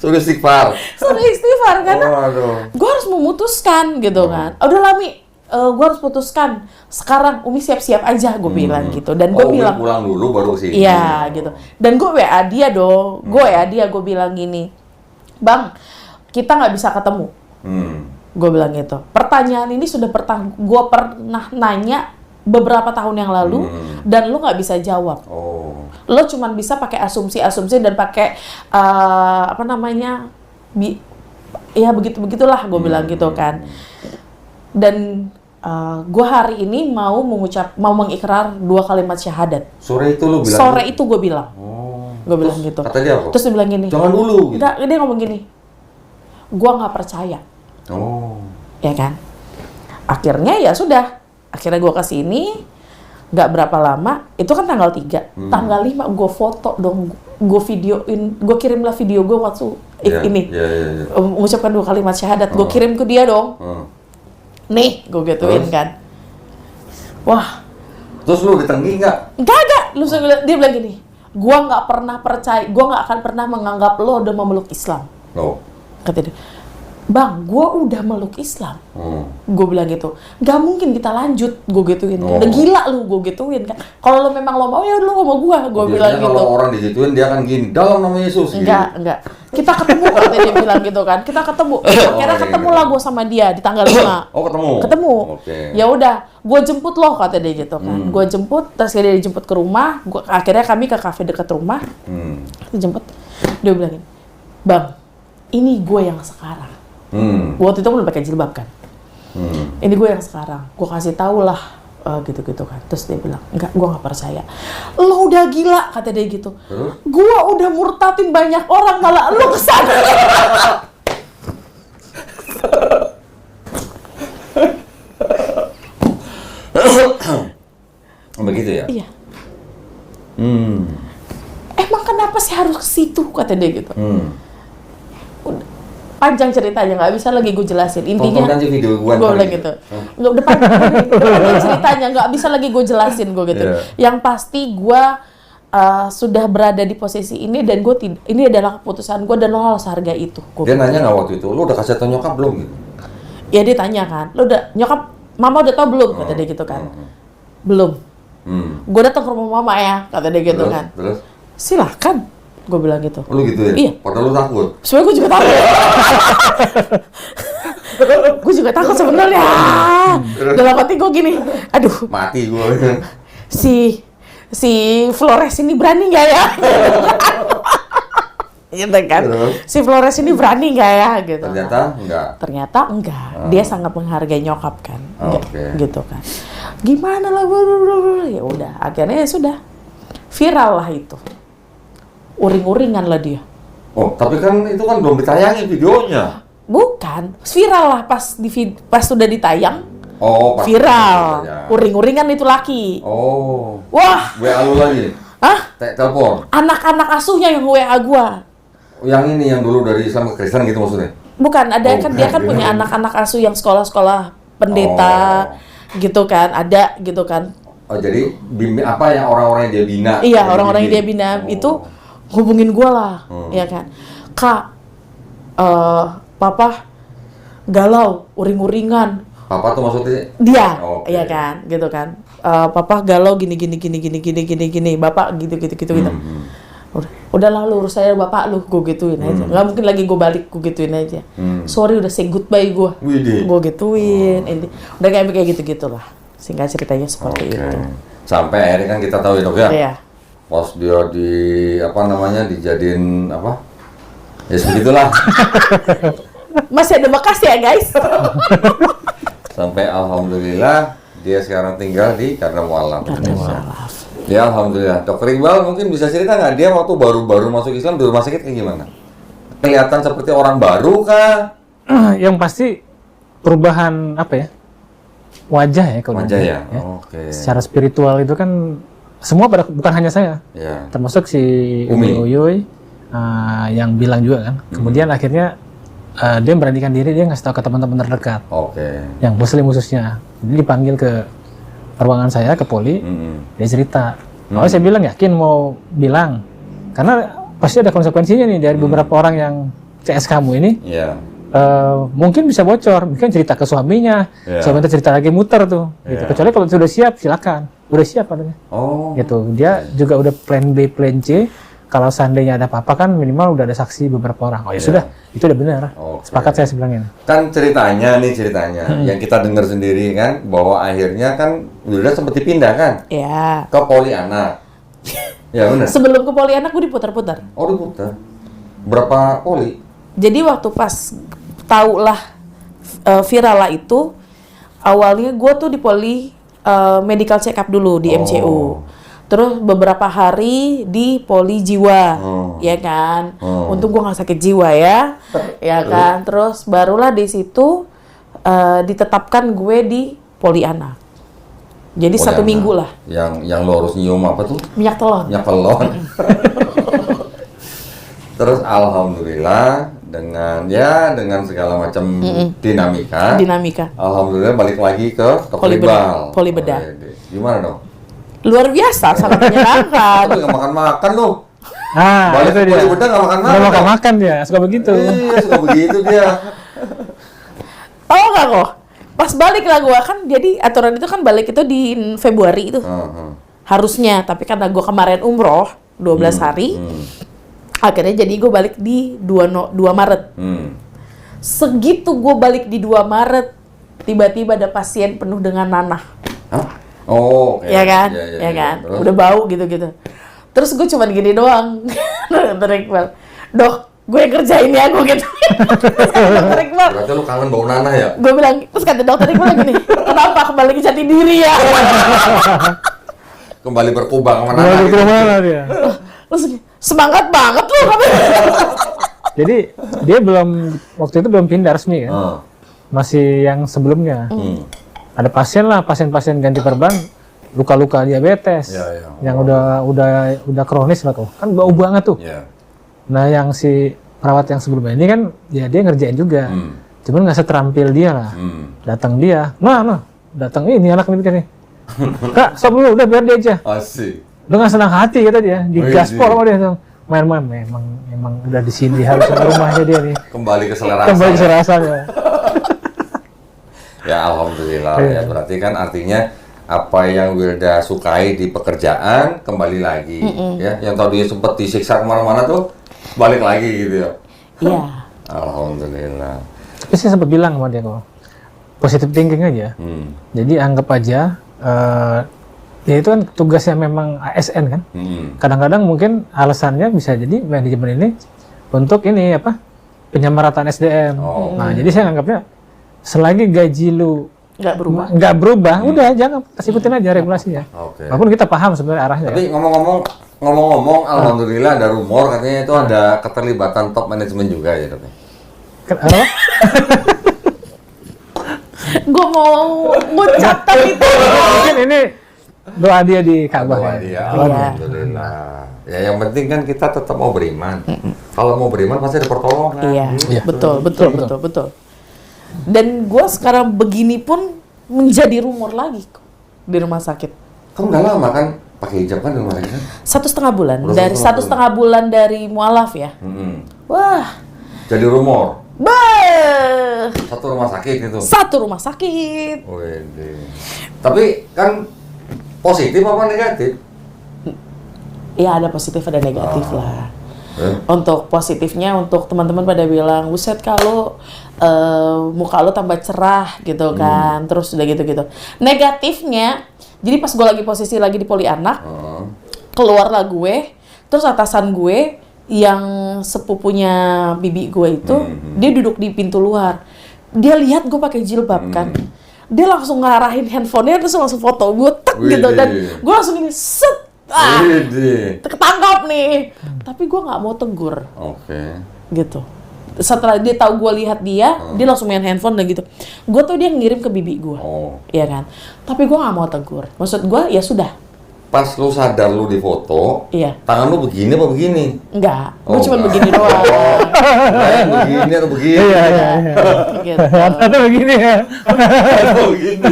Suruh istighfar kan? Gue harus memutuskan gitu kan. Udah lah Mi, gue harus putuskan sekarang. Umi siap-siap aja, gue bilang gitu. Dan gue bilang pulang dulu baru sih. Iya gitu. Dan gue WA dia dong. Gue bilang gini, Bang, kita nggak bisa ketemu. Gue bilang gitu. Pertanyaan ini gue pernah nanya beberapa tahun yang lalu dan lu nggak bisa jawab. Lo cuman bisa pakai asumsi dan pakai ya begitulah gue bilang gitu kan. Dan gue hari ini mau mengikrar 2 kalimat syahadat. Sore itu lu bilang? Sore itu gue bilang. Gue bilang gitu. Kata dia apa? Terus dia bilang gini. Jangan dulu. Gitu. Enggak, dia ngomong gini. Gue nggak percaya. Ya kan. Akhirnya ya sudah. Akhirnya gue kesini. Nggak berapa lama. Itu kan tanggal 3. Tanggal 5 gue foto dong. Gue videoin. Gue kirimlah video gue waktu ini. Mengucapkan 2 kalimat syahadat. Gue kirim ke dia dong. Nih, gue gituin kan. Wah. Terus lu ditenggi nggak? Enggak. Dia bilang gini, gue nggak pernah percaya, gue nggak akan pernah menganggap lo udah memeluk Islam. Kata dia, Bang, gue udah meluk Islam. Gue bilang gitu, nggak mungkin kita lanjut. Gue gituin, udah gila lu, gue gituin kan. Kalau lo memang lo mau ya lu sama gue bilang gitu. Kalau orang digituin dia akan gini, dalam nama Yesus. Enggak. Kita ketemu, katanya dia bilang gitu kan. Kita ketemu. Akhirnya ketemu lah gue sama dia di tanggal 5. Ketemu. Ya udah, gue jemput loh, kata dia gitu kan. Gue jemput, terus dia dijemput ke rumah. Akhirnya kami ke kafe dekat rumah. Dijemput. Dia bilang gini, Bang, ini gue yang sekarang. Waktu itu belum pakai jilbab kan. Ini gue yang sekarang. Gue kasih tahu lah. Gitu-gitu kan. Terus dia bilang, enggak, gue gak percaya. Lo udah gila, kata dia gitu. Gue udah murtadin banyak orang, malah lo kesana. Begitu ya? Iya. Emang kenapa sih harus ke situ, kata dia gitu. Panjang ceritanya, nggak bisa lagi gue jelasin. Intinya, tonton aja video gue bilang gitu. Nggak, udah panjang ceritanya, nggak bisa lagi gue jelasin, gue gitu. Yang pasti gue sudah berada di posisi ini dan ini adalah keputusan gue dan lo harus harga itu. Dia nanya nggak waktu itu, lo udah kasih tau nyokap belum gitu? Ya dia tanya kan, lo udah nyokap, mama udah tau belum, kata dia gitu kan. Belum. Gue datang ke rumah mama ya, kata dia gitu kan. Terus? Silakan. Gue bilang gitu. Lu gitu ya? Iya. Padahal lu takut? Sebenarnya gue juga takut. Gue juga takut sebenarnya. Dalam hati gue gini, aduh. Mati gue. Si Flores ini berani nggak ya? Gitu kan? Si Flores ini berani nggak ya? Gitu. Ternyata enggak. Dia sangat menghargai nyokap kan. Gitu kan. Gimana lah? Ya udah. Akhirnya ya sudah. Viral lah itu. Uring-uringan lah dia. Oh, tapi kan itu kan belum ditayangin videonya. Bukan, viral lah pas sudah ditayang. Oh, pas viral. Uring-uringan itu laki. Oh. Wah. WA lu lagi? Hah? Telepon. Anak-anak asuhnya yang WA gua. Yang ini yang dulu dari Islam ke Kristen gitu maksudnya? Bukan, ada kan dia kan punya anak-anak asuh yang sekolah-sekolah pendeta gitu kan, ada gitu kan. Oh, jadi apa yang orang-orang yang dia bina? Iya, orang-orang yang dia bina itu hubungin gue lah, ya kan, Kak, papa galau, uring-uringan. Papa tuh maksudnya? Dia, iya kan, gitu kan. Papa galau gini, bapak gitu. Udah lah lu urus saya bapak lu, gue gituin aja. Nggak mungkin lagi gue balik, gue gituin aja. Sorry udah say goodbye gue gituin. Udah kayak gitu-gitulah. Singkat ceritanya seperti itu. Sampai akhirnya kan kita tahu ya dok ya. Iya. Pas dia dijadiin apa? Ya sebegitulah. Masih ada bekas ya guys. Sampai alhamdulillah dia sekarang tinggal di Karna Mualaf. Ya alhamdulillah. Dokter Iqbal mungkin bisa cerita nggak dia waktu baru-baru masuk Islam di rumah sakit kayak gimana? Kelihatan seperti orang baru kah? Yang pasti perubahan apa ya? Wajah ya kalau wajah ya. Oke. Secara spiritual itu kan semua bukan hanya saya. Ya. Termasuk si Umi Uyuy yang bilang juga kan. Kemudian akhirnya dia beranikan diri, dia ngasih tahu ke teman-teman terdekat. Yang muslim khususnya. Jadi dipanggil ke ruangan saya, ke poli, dia cerita. Kalau saya bilang yakin mau bilang. Karena pasti ada konsekuensinya nih dari beberapa orang yang CS kamu ini. Mungkin bisa bocor, mungkin cerita ke suaminya, suaminya cerita lagi muter tuh. Gitu. Kecuali kalau sudah siap, silakan. Udah siap katanya. Gitu. Dia juga udah plan B, plan C. Kalau seandainya ada apa-apa kan minimal udah ada saksi beberapa orang. Sudah, itu udah benar. Sepakat saya sebilangin. Kan ceritanya yang kita dengar sendiri kan bahwa akhirnya kan udah sempat dipindah kan? Iya. Ke poli anak. Ya benar. Sebelum ke poli anak gue diputar-putar. Diputar. Berapa poli? Jadi waktu pas tau lah viral lah itu, awalnya gue tuh di poli medical check up dulu di MCU. Terus beberapa hari di poli jiwa, ya kan. Untung gue nggak sakit jiwa ya, ya kan. Terus barulah di situ ditetapkan gue di poli anak. Jadi poli 1 minggu lah. Yang lo harus nyium apa tuh? Minyak telon. Minyak telon. Terus alhamdulillah dengan segala macam dinamika. Alhamdulillah balik lagi ke poli bedah. Gimana dong? Luar biasa, sangat menyenangkan. Tapi nggak makan lu. Balik itu dia. Udah nggak makan dia, suka begitu. Iya, suka begitu dia. Nggak kok. Pas balik lah gua kan, jadi aturan itu kan balik itu di Februari itu. Harusnya, tapi karena gua kemarin umroh 12 hari. Akhirnya jadi gue balik di 2 Maret. Segitu gue balik di 2 Maret, tiba-tiba ada pasien penuh dengan nanah. Ya kan? Ya kan? Terus? Udah bau gitu-gitu. Terus gue cuma gini doang. Dokter Iqbal, "Dok, gue kerjain ya," gue gitu. Dokter Iqbal. Berarti lu kangen bau nanah ya? Gue bilang, terus kata dokter Iqbal gini, "Kenapa kembali ke jati diri ya?" Kembali berkubang sama nanah. Dia. Terus semangat banget lu. Jadi dia waktu itu belum pindah resmi kan, masih yang sebelumnya. Ada pasien-pasien ganti perban, luka-luka diabetes, yang udah kronis lah tuh, kan bau banget tuh. Nah yang si perawat yang sebelumnya ini kan, ya dia ngerjain juga, cuman nggak seterampil dia lah. Datang dia, datang ini anak ini nih, "Kak, stop dulu, udah biar dia aja." Asik. Dengan senang hati kata dia, digaspol sama dia tuh. Main-main memang udah di sini harus sama rumahnya dia nih. Kembali ke selera ya. Ya alhamdulillah ya, berarti kan artinya apa yang Wilda sukai di pekerjaan kembali lagi ya. Yang tadi sempat disiksa kemana-mana tuh balik lagi gitu ya. Iya. Alhamdulillah. Tapi saya sempat bilang sama dia kok, positive thinking aja. Jadi anggap aja ya itu kan tugasnya memang ASN kan. Kadang-kadang mungkin alasannya bisa jadi manajemen ini untuk ini apa, penyamarataan SDM. Nah jadi saya anggapnya selagi gaji lu nggak berubah, udah jangan ikutin aja regulasinya. Walaupun kita paham sebenarnya arahnya. Tapi ngomong-ngomong, alhamdulillah ada rumor katanya itu ada keterlibatan top manajemen juga ya tapi. Apa? Gue mau ngucap tapi itu. Mungkin ini doa dia di Ka'bah. Alhamdulillah. Ya yang penting kan kita tetap mau beriman. Kalau mau beriman pasti ada pertolongan. Iya. Betul. Dan gue sekarang begini pun menjadi rumor lagi di rumah sakit. Kamu udah lama kan pakai hijab kan di rumah sakit? 1,5 bulan. Dari 1,5 bulan dari mualaf ya. Wah. Jadi rumor. Beuh. Satu rumah sakit itu? Satu rumah sakit. Wede. Tapi kan positif apa negatif? Ya ada positif ada negatif lah. Untuk positifnya, untuk teman-teman pada bilang, buset kalau muka lo tambah cerah gitu kan, terus udah gitu-gitu. Negatifnya, jadi pas gue lagi posisi lagi di poli anak, keluarlah gue, terus atasan gue yang sepupunya bibi gue itu, dia duduk di pintu luar, dia lihat gue pakai jilbab kan, dia langsung ngarahin handphonenya terus langsung foto gue gitu, dan gue langsung ini set. Ketangkap nih, tapi gue nggak mau tegur. Gitu. Setelah dia tahu gue lihat dia langsung main handphone dan gitu. Gue tuh dia ngirim ke bibi gue, iya kan. Tapi gue nggak mau tegur. Maksud gue ya sudah. Pas lu sadar lu di foto, tangan lu begini apa begini? Enggak, gue cuma begini doang. Begini atau begini? Iya. Gitu. Atau begini ya. Begini.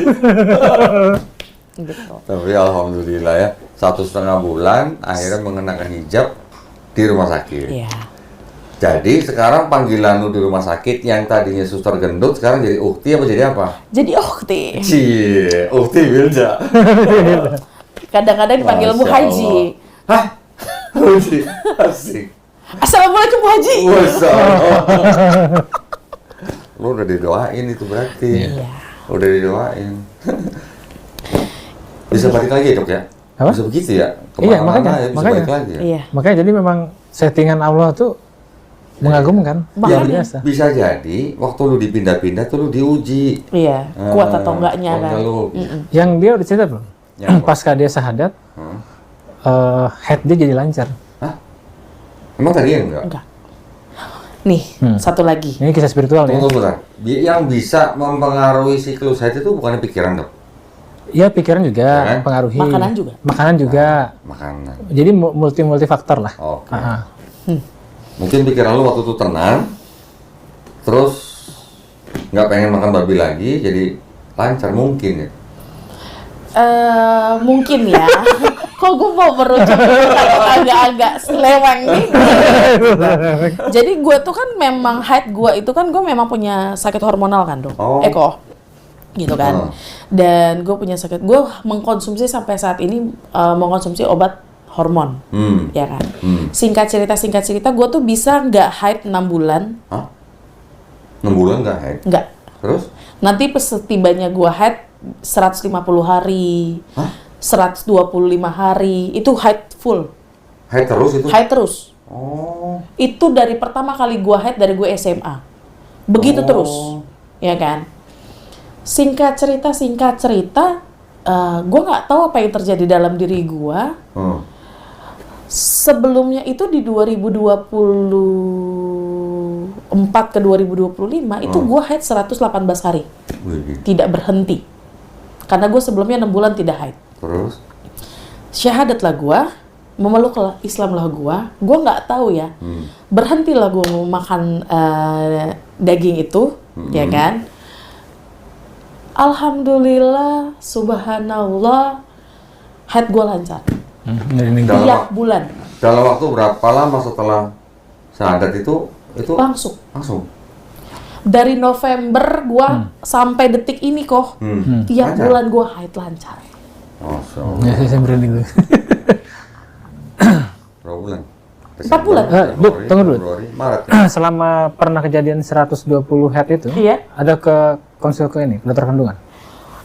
Gitu. Tapi alhamdulillah ya, 1,5 bulan akhirnya mengenakan hijab di rumah sakit. Iya. Jadi sekarang panggilan lu di rumah sakit yang tadinya suster gendut sekarang jadi ukti apa jadi apa? Jadi ukti. Cie, ukti Wilda. Kadang-kadang dipanggil Bu Haji. Hah? Haji, asik. Assalamualaikum Bu Haji. Lu udah didoain itu berarti. Iya. Udah didoain. Bisa balik lagi ya dok ya? Apa? Bisa begitu ya? Iya, makanya. Balik lagi ya? Iya. Makanya jadi memang settingan Allah tuh mengagumkan. Makanya. Biasa. Bisa jadi waktu lu dipindah-pindah tuh lu diuji. Iya, kuat atau enggaknya kan. Yang dia udah cerita belum? Yang Pasca dia syahadat, head dia jadi lancar. Hah? Emang tadi enggak? Enggak. Nih, satu lagi. Ini kisah spiritual ya. Tunggu sebentar. Yang bisa mempengaruhi siklus head itu bukan pikiran dok? Iya, pikiran juga Ya kan? mempengaruhi. Makanan juga. Makanan juga. Makanan. Jadi multi faktor lah. Oke. Mungkin pikiran lu waktu itu tenang, terus nggak pengen makan babi lagi, jadi lancar mungkin ya. Mungkin ya. Kok gue mau merujuk agak-agak seleweng nih. Jadi gue tuh kan memang haid gue itu kan gue memang punya sakit hormonal kan dok. Eko. Gitu kan. Dan gue punya sakit, gue mengkonsumsi sampai saat ini mengkonsumsi obat hormon, ya kan. Singkat cerita, gue tuh bisa nggak haid 6 bulan. Hah? 6 bulan nggak haid? Nggak. Terus? Nanti setibanya gue haid 150 hari, 125 hari, itu haid full. Haid terus itu? Haid terus. Oh. Itu dari pertama kali gue haid dari gue SMA. Begitu terus, ya kan. Singkat cerita, gue nggak tahu apa yang terjadi dalam diri gue. Sebelumnya itu di 2024 ke 2025 itu gue haid 118 hari. Tidak berhenti. Karena gue sebelumnya 6 bulan tidak haid. Terus? Syahadat lah gue, memeluk Islam lah gue nggak tahu ya. Berhentilah gue makan daging itu, ya kan. Alhamdulillah, subhanallah, haid gue lancar. Tiap bulan. Dalam waktu berapa lama setelah syahadat itu? Langsung. Langsung? Dari November gua sampai detik ini kok, tiap lancar. bulan gua haid lancar. Masya Allah. Ya, saya berani dulu. Berapa bulan? 4 bulan. Bu, tunggu dulu. Februari, Maret. Selama pernah kejadian 120 head itu, ada ke konsul ke ini, dokter kandungan?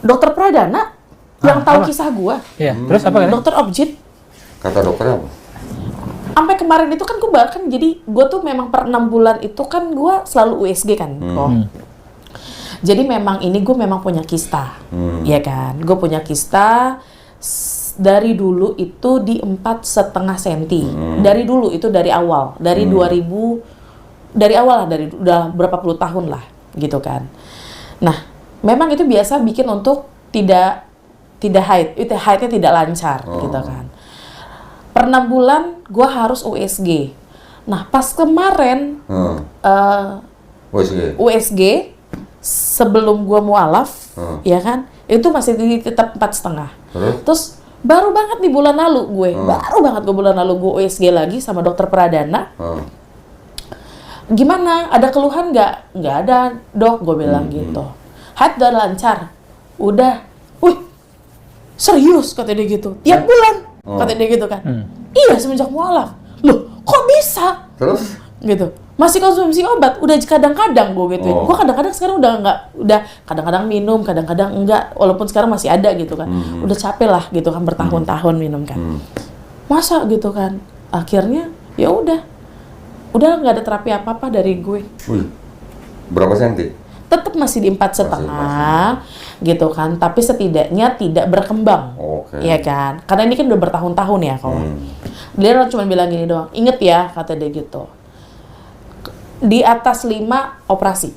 Dokter Pradana yang tahu kisah gua. Iya. Terus apa kan? Dokter Objit. Kata dokternya apa? Sampai kemarin itu kan gua bahkan jadi gua tuh memang per 6 bulan itu kan gua selalu USG kan kok. Jadi memang ini gua memang punya kista. Ya kan? Gua punya kista dari dulu itu di 4,5 senti. Dari dulu itu dari awal, dari 2000, dari awal lah, dari udah berapa puluh tahun lah, gitu kan. Nah, memang itu biasa bikin untuk tidak haid, itu haidnya tidak lancar, gitu kan. Per 6 bulan gue harus USG. Nah, pas kemarin USG sebelum gue mualaf, ya kan, itu masih tetap 4,5. Terus baru banget di bulan lalu gue, bulan lalu gue USG lagi sama dokter Pradana. gimana? Ada keluhan nggak? Nggak ada, dok. Gue bilang gitu. Haid udah lancar. Udah. Wih, serius kata dia gitu. Tiap bulan kata dia gitu kan. Iya, semenjak mualaf. Loh, kok bisa? Terus? Gitu. Masih konsumsi obat. Udah kadang-kadang gue gituin. Gue kadang-kadang sekarang udah nggak. Udah kadang-kadang minum, kadang-kadang enggak. Walaupun sekarang masih ada gitu kan. Udah capek lah gitu kan, bertahun-tahun minum kan. Masa gitu kan. Akhirnya ya udah nggak ada terapi apa-apa dari gue. Wih, berapa senti? Tetap masih di 4,5 gitu kan, tapi setidaknya tidak berkembang, ya kan? Karena ini kan udah bertahun-tahun ya kalau. Dia cuma bilang gini doang, inget ya kata dia gitu. Di atas 5 operasi,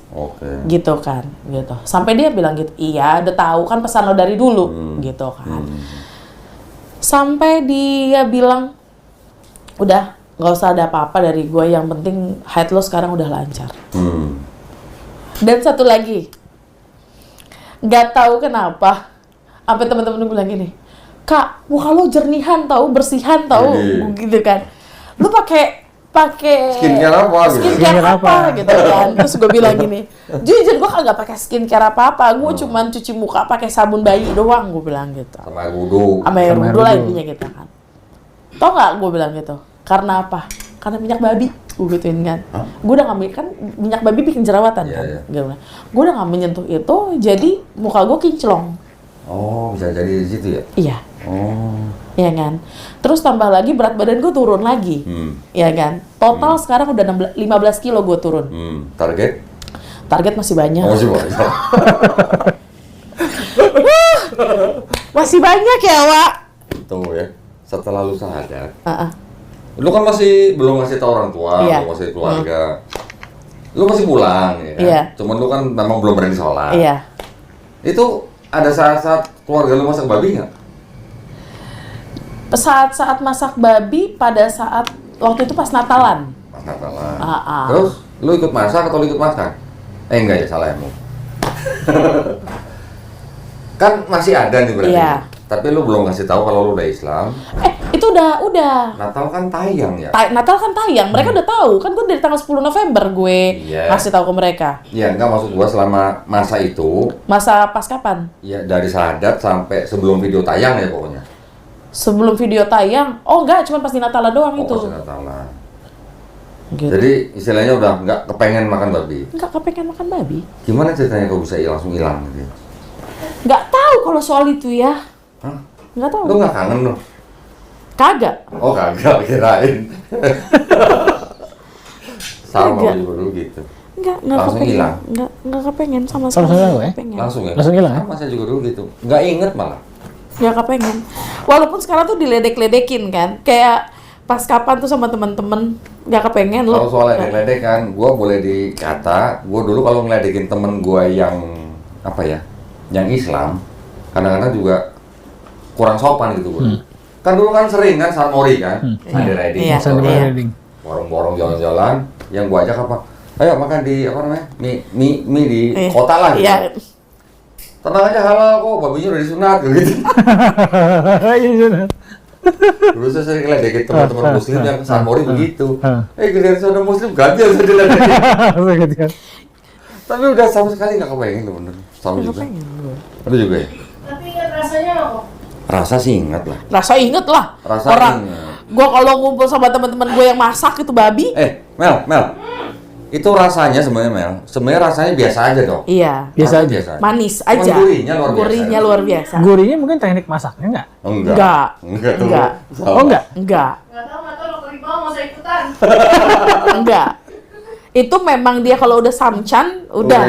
gitu kan, gitu. Sampai dia bilang gitu, iya, udah tahu kan pesan lo dari dulu, gitu kan. Sampai dia bilang, udah nggak usah ada apa-apa dari gue, yang penting haid lo sekarang udah lancar. Dan satu lagi, nggak tahu kenapa, sampai teman-teman bilang gini, Kak, muka lo jernihan tahu, bersihan tahu, gitu kan. Lo pakai skincare apa gitu kan. Terus gue bilang gini, jujur gue kagak pakai skincare apa-apa, gue cuman cuci muka pakai sabun bayi doang, gue bilang gitu. Sama air wudhu lah intinya gitu kan. Tau nggak gue bilang gitu? Karena apa? Karena minyak babi, gue gituin kan. Gue udah nggak, kan minyak babi bikin jerawatan kan. Gue udah nggak menyentuh itu, jadi muka gue kinclong. Oh, bisa jadi di situ ya? Iya. Iya kan. Terus tambah lagi berat badan gue turun lagi. Iya kan. Total sekarang udah 15 kilo gue turun. Target? Target masih banyak. Masih banyak. Masih banyak ya, Wak. Tuh ya. Setelah lu sadar, lu kan masih belum ngasih tau orang tua, belum ngasih keluarga. Lu masih pulang ya kan? Cuman lu kan memang belum berani sholat. Itu ada saat-saat keluarga lu masak babi nggak? Saat-saat masak babi pada saat waktu itu pas Natalan. Pas Natalan. Terus lu ikut masak atau lu ikut makan? Enggak ya, salah ya, Mu. Kan masih ada nih berarti. Tapi lu belum ngasih tahu kalau lu udah Islam. Itu udah. Natal kan tayang ya? Natal kan tayang, mereka udah tahu. Kan gue dari tanggal 10 November gue ngasih tahu ke mereka. Iya, enggak, maksud gue selama masa itu. Masa pas kapan? Iya, dari syahadat sampai sebelum video tayang ya pokoknya. Sebelum video tayang? Oh enggak, cuma pas di Natalan doang itu. Pas di Natalan. Gitu. Jadi istilahnya udah nggak kepengen makan babi? Nggak kepengen makan babi. Gimana ceritanya kok bisa langsung hilang gitu? Nggak tahu kalau soal itu ya. Hah? Nggak tahu. Lu nggak kangen loh? Kagak. Oh kagak, kirain. Sama juga dulu gitu. Nggak langsung kepengen. Hilang. Nggak kepengen sama sekali. Langsung ya? Langsung hilang ya? Sama saya juga dulu gitu. Nggak inget malah. Nggak kepengen. Walaupun sekarang tuh diledek-ledekin kan. Kayak pas kapan tuh sama temen-temen nggak kepengen loh. Kalau soal ledek-ledek kan, gue boleh dikata, gue dulu kalau ngeledekin temen gue yang apa ya, yang Islam, kadang-kadang juga kurang sopan gitu gue. Kan dulu kan sering kan Sunmori kan, Sunday riding, borong-borong jalan-jalan, yang gue ajak apa? Ayo makan di apa namanya, mie di kota lah gitu. Tenang aja halal kok, babinya udah disunat gitu. Dulu saya sering ngeledekin teman-teman muslim yang Sunmori begitu. Giliran saudara muslim ganti aja diledekin. Tapi udah sama sekali nggak kepengen loh bener. Sama juga. Lu juga ya? Tapi ingat rasanya kok. Rasa sih ingat lah. Rasa inget lah. Gua kalau ngumpul sama teman-teman gue yang masak itu babi. Mel. Itu rasanya sebenarnya rasanya biasa aja dong. Iya. Biasa aja. Manis aja. Gurihnya luar biasa. Gurihnya mungkin teknik masaknya enggak? Enggak. Oh enggak? Enggak. Enggak tahu dokter Iqbal mau saya ikutan. Enggak. Itu memang dia kalau udah samcan, udah.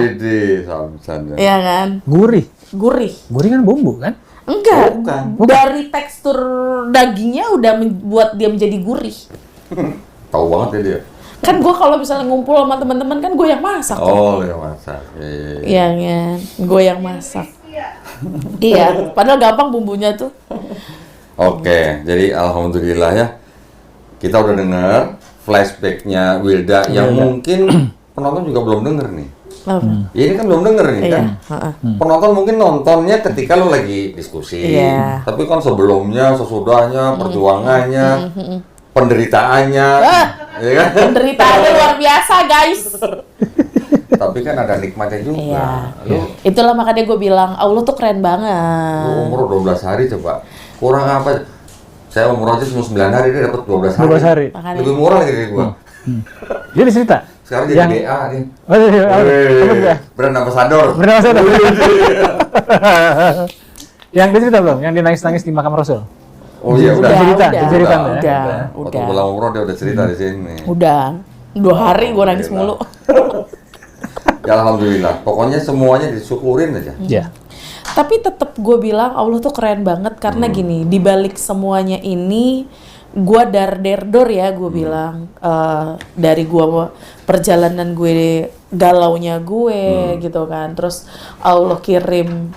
Samcan. Iya kan? Gurih. Gurih kan bumbu kan? Enggak. Bukan. Dari tekstur dagingnya udah membuat dia menjadi gurih. Tahu banget ya dia. Kan gue kalau misalnya ngumpul sama teman-teman kan gue yang masak. Oh, yang masak. Iya kan, gue yang masak. Iya, padahal gampang bumbunya tuh. Oke, jadi alhamdulillah ya. Kita udah dengar flashbacknya Wilda yang mungkin penonton juga belum denger nih. Ya, ini kan belum denger nih kan. Penonton mungkin nontonnya ketika lo lagi diskusi. Tapi kan sebelumnya, sesudahnya, perjuangannya. penderitaannya, ya kan? Penderitaannya luar biasa, guys. Tapi kan ada nikmatnya juga. Iya. Itulah makanya gue bilang Allah tuh keren banget. Lu umur 12 hari coba. Kurang apa? Saya umur aja cuma 9 hari, dia dapat 12 hari. 12 hari. Makanya. Lebih murah lagi dari gua. Dia cerita. Sekarang jadi BA nih. Oh iya. Brand ambassador. Benar Mas. Yang dia cerita belum? Yang dia nangis-nangis di makam Rasul. Oh iya udah. Udah. Waktu pulang umroh dia udah cerita di sini. Udah. 2 hari gua nangis mulu. Ya alhamdulillah. Pokoknya semuanya disyukurin aja. Iya. Tapi tetap gue bilang Allah tuh keren banget karena gini, di balik semuanya ini gue dar-der-dor ya gue bilang dari gue perjalanan gue galaunya gue gitu kan, terus Allah kirim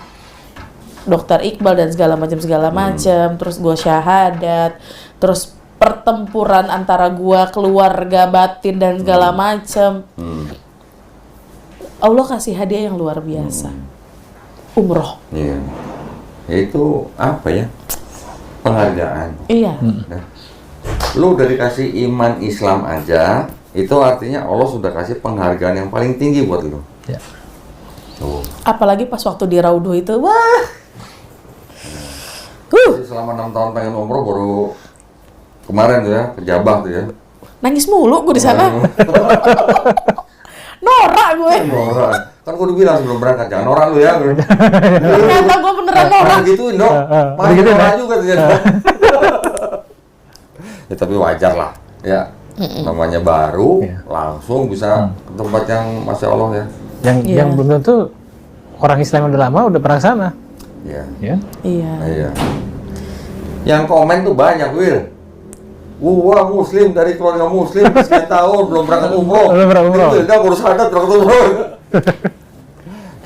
Dokter Iqbal dan segala macam, terus gue syahadat, terus pertempuran antara gue keluarga batin dan segala macam. Allah kasih hadiah yang luar biasa. Umroh. Iya. Itu apa ya? Penghargaan. Iya. Nah, lu udah dikasih iman Islam aja, itu artinya Allah sudah kasih penghargaan yang paling tinggi buat lu. Ya. Tuh. Apalagi pas waktu di Raudhah itu, wah. Jadi selama 6 tahun pengen umroh baru kemarin tuh ya, ke Jabah tuh ya. Nangis mulu gue di sana. Norak gue. Norak. Kan gue udah bilang sebelum berangkat, jangan norak lu ya. Ternyata gue beneran norak. Gituin dong. Malah Begitu, norak ya? juga ternyata. Ya tapi wajar lah. Ya. Namanya baru, langsung bisa ke tempat yang Masya Allah ya. Yang belum tentu orang Islam yang udah lama udah pernah ke sana. Iya. Ya. Iya. Iya. Yang komen tuh banyak, Wil. Gua muslim dari keluarga muslim, sekian tahun belum berangkat umroh. Belum berangkat umroh. Udah baru sadar berangkat umroh.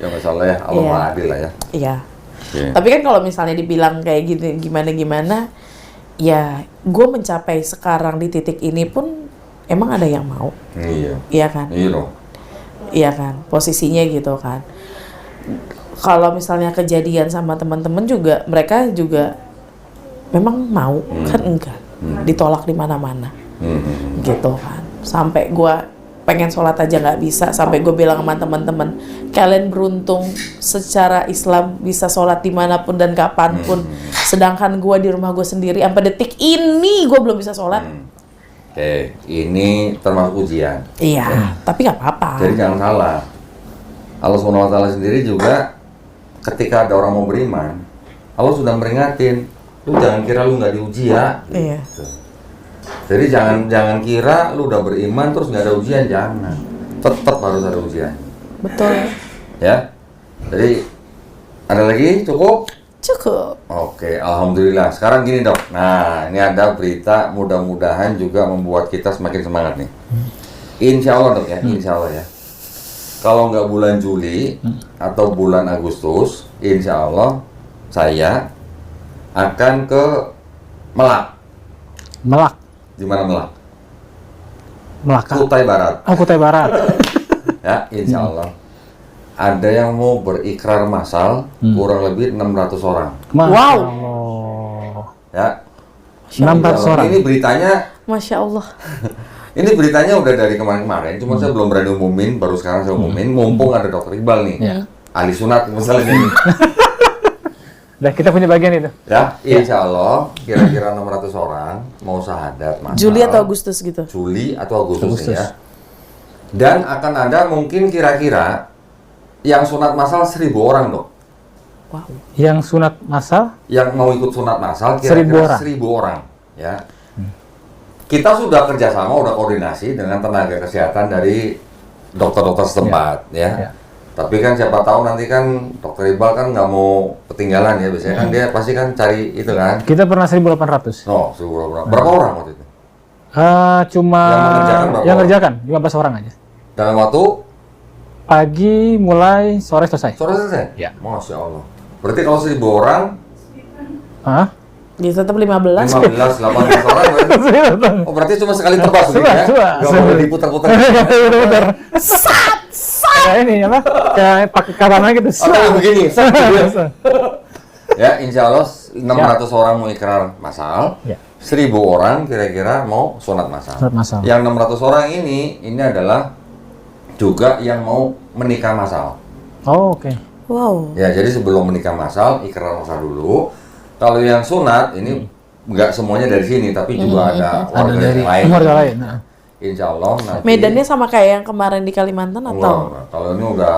Ya masalah ya, Allah Iya. adil lah ya. Iya. Iya. Tapi kan kalau misalnya dibilang kayak gitu gimana, ya gue mencapai sekarang di titik ini pun emang ada yang mau. Iya. Iya kan? Iya dong. Iya kan? Posisinya gitu kan. Kalau misalnya kejadian sama teman-teman juga, mereka juga memang mau, kan enggak. Ditolak di mana-mana. Gitu kan. Sampai gua pengen sholat aja nggak bisa, sampai gue bilang sama teman-teman, kalian beruntung secara Islam bisa sholat dimanapun dan kapanpun, sedangkan gue di rumah gue sendiri sampai detik ini gue belum bisa sholat. Oke, ini termasuk ujian. Iya, tapi nggak apa-apa. Jadi jangan salah. Allah SWT sendiri juga ketika ada orang mau beriman, Allah sudah meringatin, lu jangan kira lu nggak diuji ya. Iya. Gitu. Jadi jangan kira lu udah beriman terus nggak ada ujian, jangan. Tetap harus ada ujian. Betul. Ya. Jadi ada lagi cukup? Cukup. Oke, alhamdulillah. Sekarang gini dok. Nah, ini ada berita mudah-mudahan juga membuat kita semakin semangat nih. Insya Allah dok ya, insya Allah ya. Kalau nggak bulan Juli atau bulan Agustus, insya Allah saya akan ke Melak. Melak. Di mana Melak? Melaka. Kutai Barat. Oh, Kutai Barat. Ya, insya Allah. Ada yang mau berikrar massal kurang lebih 600 orang. Masya Wow. Allah. Ya. 600 orang. Ini beritanya, Masya Allah. ini beritanya udah dari kemarin-kemarin, cuma saya belum berani umumin, baru sekarang saya umumin, mumpung ada Dokter Iqbal nih. Ya. Ahli sunat misalnya ini. Udah kita punya bagian itu. Ya, insya Allah kira-kira 600 orang mau syahadat massal. Juli atau Agustus gitu? Juli atau Agustus, Agustus. ya. Dan akan ada mungkin kira-kira yang sunat massal 1000 orang dok. Wow. Yang sunat massal Yang mau ikut sunat massal 1000 kira-kira orang. 1000 orang. Ya. Kita sudah kerjasama, udah koordinasi dengan tenaga kesehatan dari dokter-dokter setempat, ya. Ya. Tapi kan siapa tahu nanti kan Dokter Iqbal kan nggak mau ketinggalan ya, biasanya kan dia pasti kan cari itu kan. kita pernah 1.800. Oh, 1000 orang. Berapa orang waktu itu? Cuma Yang mengerjakan berapa yang orang? ngerjakan 15 orang aja. Dalam waktu Pagi mulai, sore selesai. sore selesai? Ya. Masya Allah. Berarti kalau 1000 orang, Hah? Jadi tetap 15. 15, 18 orang berarti. Oh, berarti cuma sekali tebas gitu ya? Coba. Nggak boleh diputar-putar. Bener-bener. Sat! Kayak ini apa? Kayak pakai katana gitu. Atau begini. Ya, insya Allah 600 orang mau ikrar massal. Ya. 1000 orang kira-kira mau sunat massal. Sunat massal. Yang 600 orang ini adalah juga yang mau menikah massal. Oh, oke. Wow. Ya, jadi sebelum menikah massal, ikrar massal dulu. Kalau yang sunat ini nggak semuanya dari sini, tapi juga ada Ada dari lain. warga lain. Nah. Insya Allah nanti. Medannya sama kayak yang kemarin di Kalimantan atau? Enggak. Kalau ini udah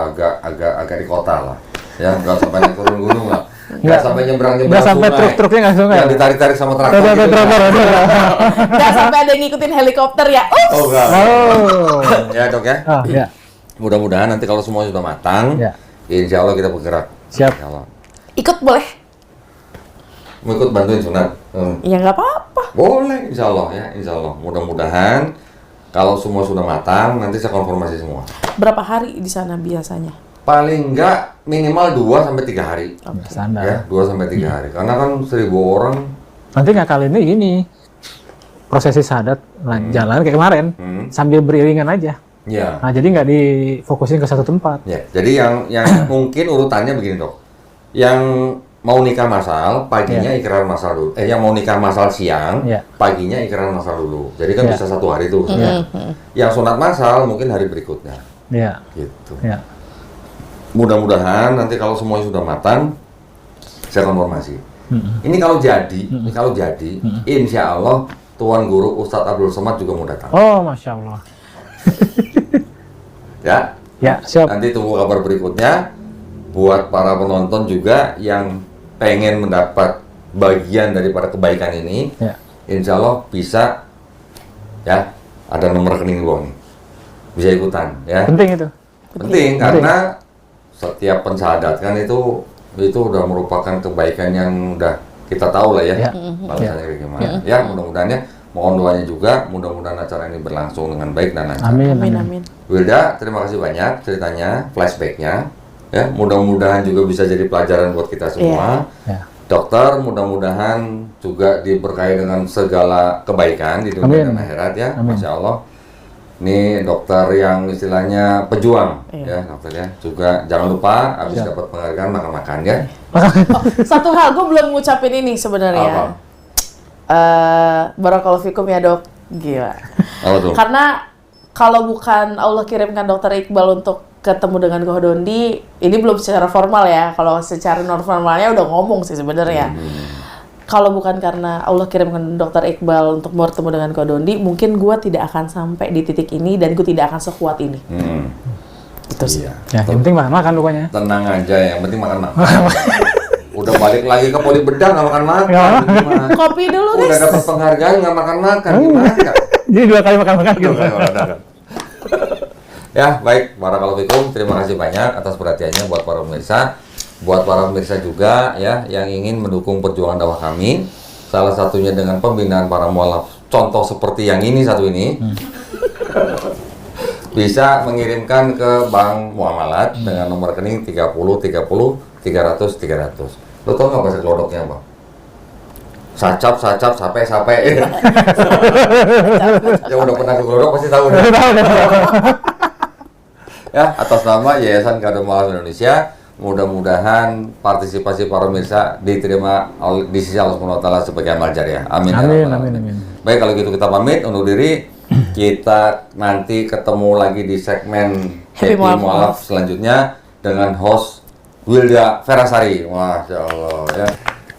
agak di kota lah. Ya, nggak sampai naik turun gunung lah. Nggak sampai nyebrang Nggak sampai sungai. truk-truknya nggak sungai. Yang ditarik-tarik sama traktor. Nggak sampai ada yang ngikutin helikopter ya? Oh, enggak. Oh. Ya, Dok ya. Ah, ya. Mudah-mudahan nanti kalau semua sudah matang, Ya. insya Allah kita bergerak. Siap. Insya Allah. Ikut boleh? Mau ikut bantuin sunat? Ya nggak apa-apa. Boleh, insya Allah ya, insya Allah. Mudah-mudahan kalau semua sudah matang, nanti saya konfirmasi semua. Berapa hari di sana biasanya? Paling enggak minimal 2-3 hari. Standar. Ya, 2-3 hari. Karena kan 1000 orang. Nanti ngakalinnya gini, prosesi sadat jalan kayak kemarin, sambil beriringan aja. Ya. Nah, jadi nggak difokusin ke satu tempat. Ya. Jadi yang mungkin urutannya begini, Dok. Yang mau nikah massal, paginya ikrar massal dulu. Yang mau nikah massal siang, paginya ikrar massal dulu. Jadi kan bisa 1 hari tuh. Yang sunat massal mungkin hari berikutnya. Iya. Gitu. Ya. Mudah-mudahan nanti kalau semuanya sudah matang, saya konfirmasi. Ini kalau jadi, insya Allah Tuan Guru Ustadz Abdul Somad juga mau datang. Oh, Masya Allah. Ya. Ya, siap. Nanti tunggu kabar berikutnya. Buat para penonton juga yang pengen mendapat bagian daripada kebaikan ini, insya Allah bisa, ya, ada nomor rekening gua nih, bisa ikutan, ya. Penting itu. Penting karena setiap pensahadat kan itu udah merupakan kebaikan yang udah kita tahu lah ya, balasannya kayak gimana. Ya, mudah-mudahan ya. Mohon doanya juga, mudah-mudahan acara ini berlangsung dengan baik dan lancar. Amin. Wilda, terima kasih banyak ceritanya, flashbacknya. Ya, mudah-mudahan juga bisa jadi pelajaran buat kita semua. Dokter, mudah-mudahan juga diberkahi dengan segala kebaikan di dunia dan akhirat ya. Masya Allah. Ini dokter yang istilahnya pejuang, ya dokter ya. Juga jangan lupa habis dapat penghargaan makan-makan ya. Satu hal gue belum ngucapin ini sebenarnya. Barakallahu fikum ya dok. Gila. Karena kalau bukan Allah kirimkan dokter Iqbal untuk ketemu dengan Gohdondi, ini belum secara formal ya. Kalau secara non formalnya udah ngomong sih sebenarnya. Kalau bukan karena Allah kirimkan dokter Iqbal untuk bertemu dengan Gohdondi, mungkin gue tidak akan sampai di titik ini dan gue tidak akan sekuat ini. Itu sih. Ya, yang penting makan pokoknya. Tenang aja, yang penting makan. Udah balik lagi ke Poli Bedah nggak makan-makan. Kopi dulu guys. Udah dapat penghargaan nggak makan-makan, gimana? Jadi 2 kali makan-makan gitu. Ya, baik. Barakallahu fikum. Terima kasih banyak atas perhatiannya buat para pemirsa. Buat para pemirsa juga ya yang ingin mendukung perjuangan dakwah kami. Salah satunya dengan pembinaan para mualaf. Contoh seperti yang ini satu ini. Bisa mengirimkan ke Bank Muamalat dengan nomor rekening 30 30 300 300. Lo tau nggak bahasa kelodoknya apa? Sacap, sape. Yang udah pernah ke kelodok pasti tahu deh. Ya, atas nama Yayasan Kadum Mualaf Indonesia, mudah-mudahan partisipasi para pemirsa diterima di sisi Allah SWT sebagai amal jariah. Amin. Amin. Baik, kalau gitu kita pamit undur diri. Kita nanti ketemu lagi di segmen Happy Mualaf selanjutnya dengan host Wilda Ferasari. Masya Allah ya.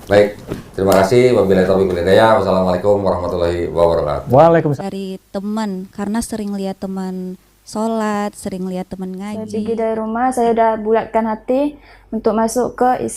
Baik, terima kasih. Wabillahi taufiq wal hidayah. Wassalamualaikum warahmatullahi wabarakatuh. Waalaikumsalam. Dari teman, karena sering lihat teman sholat, sering lihat teman ngaji. Saya pergi dari rumah, saya udah bulatkan hati untuk masuk ke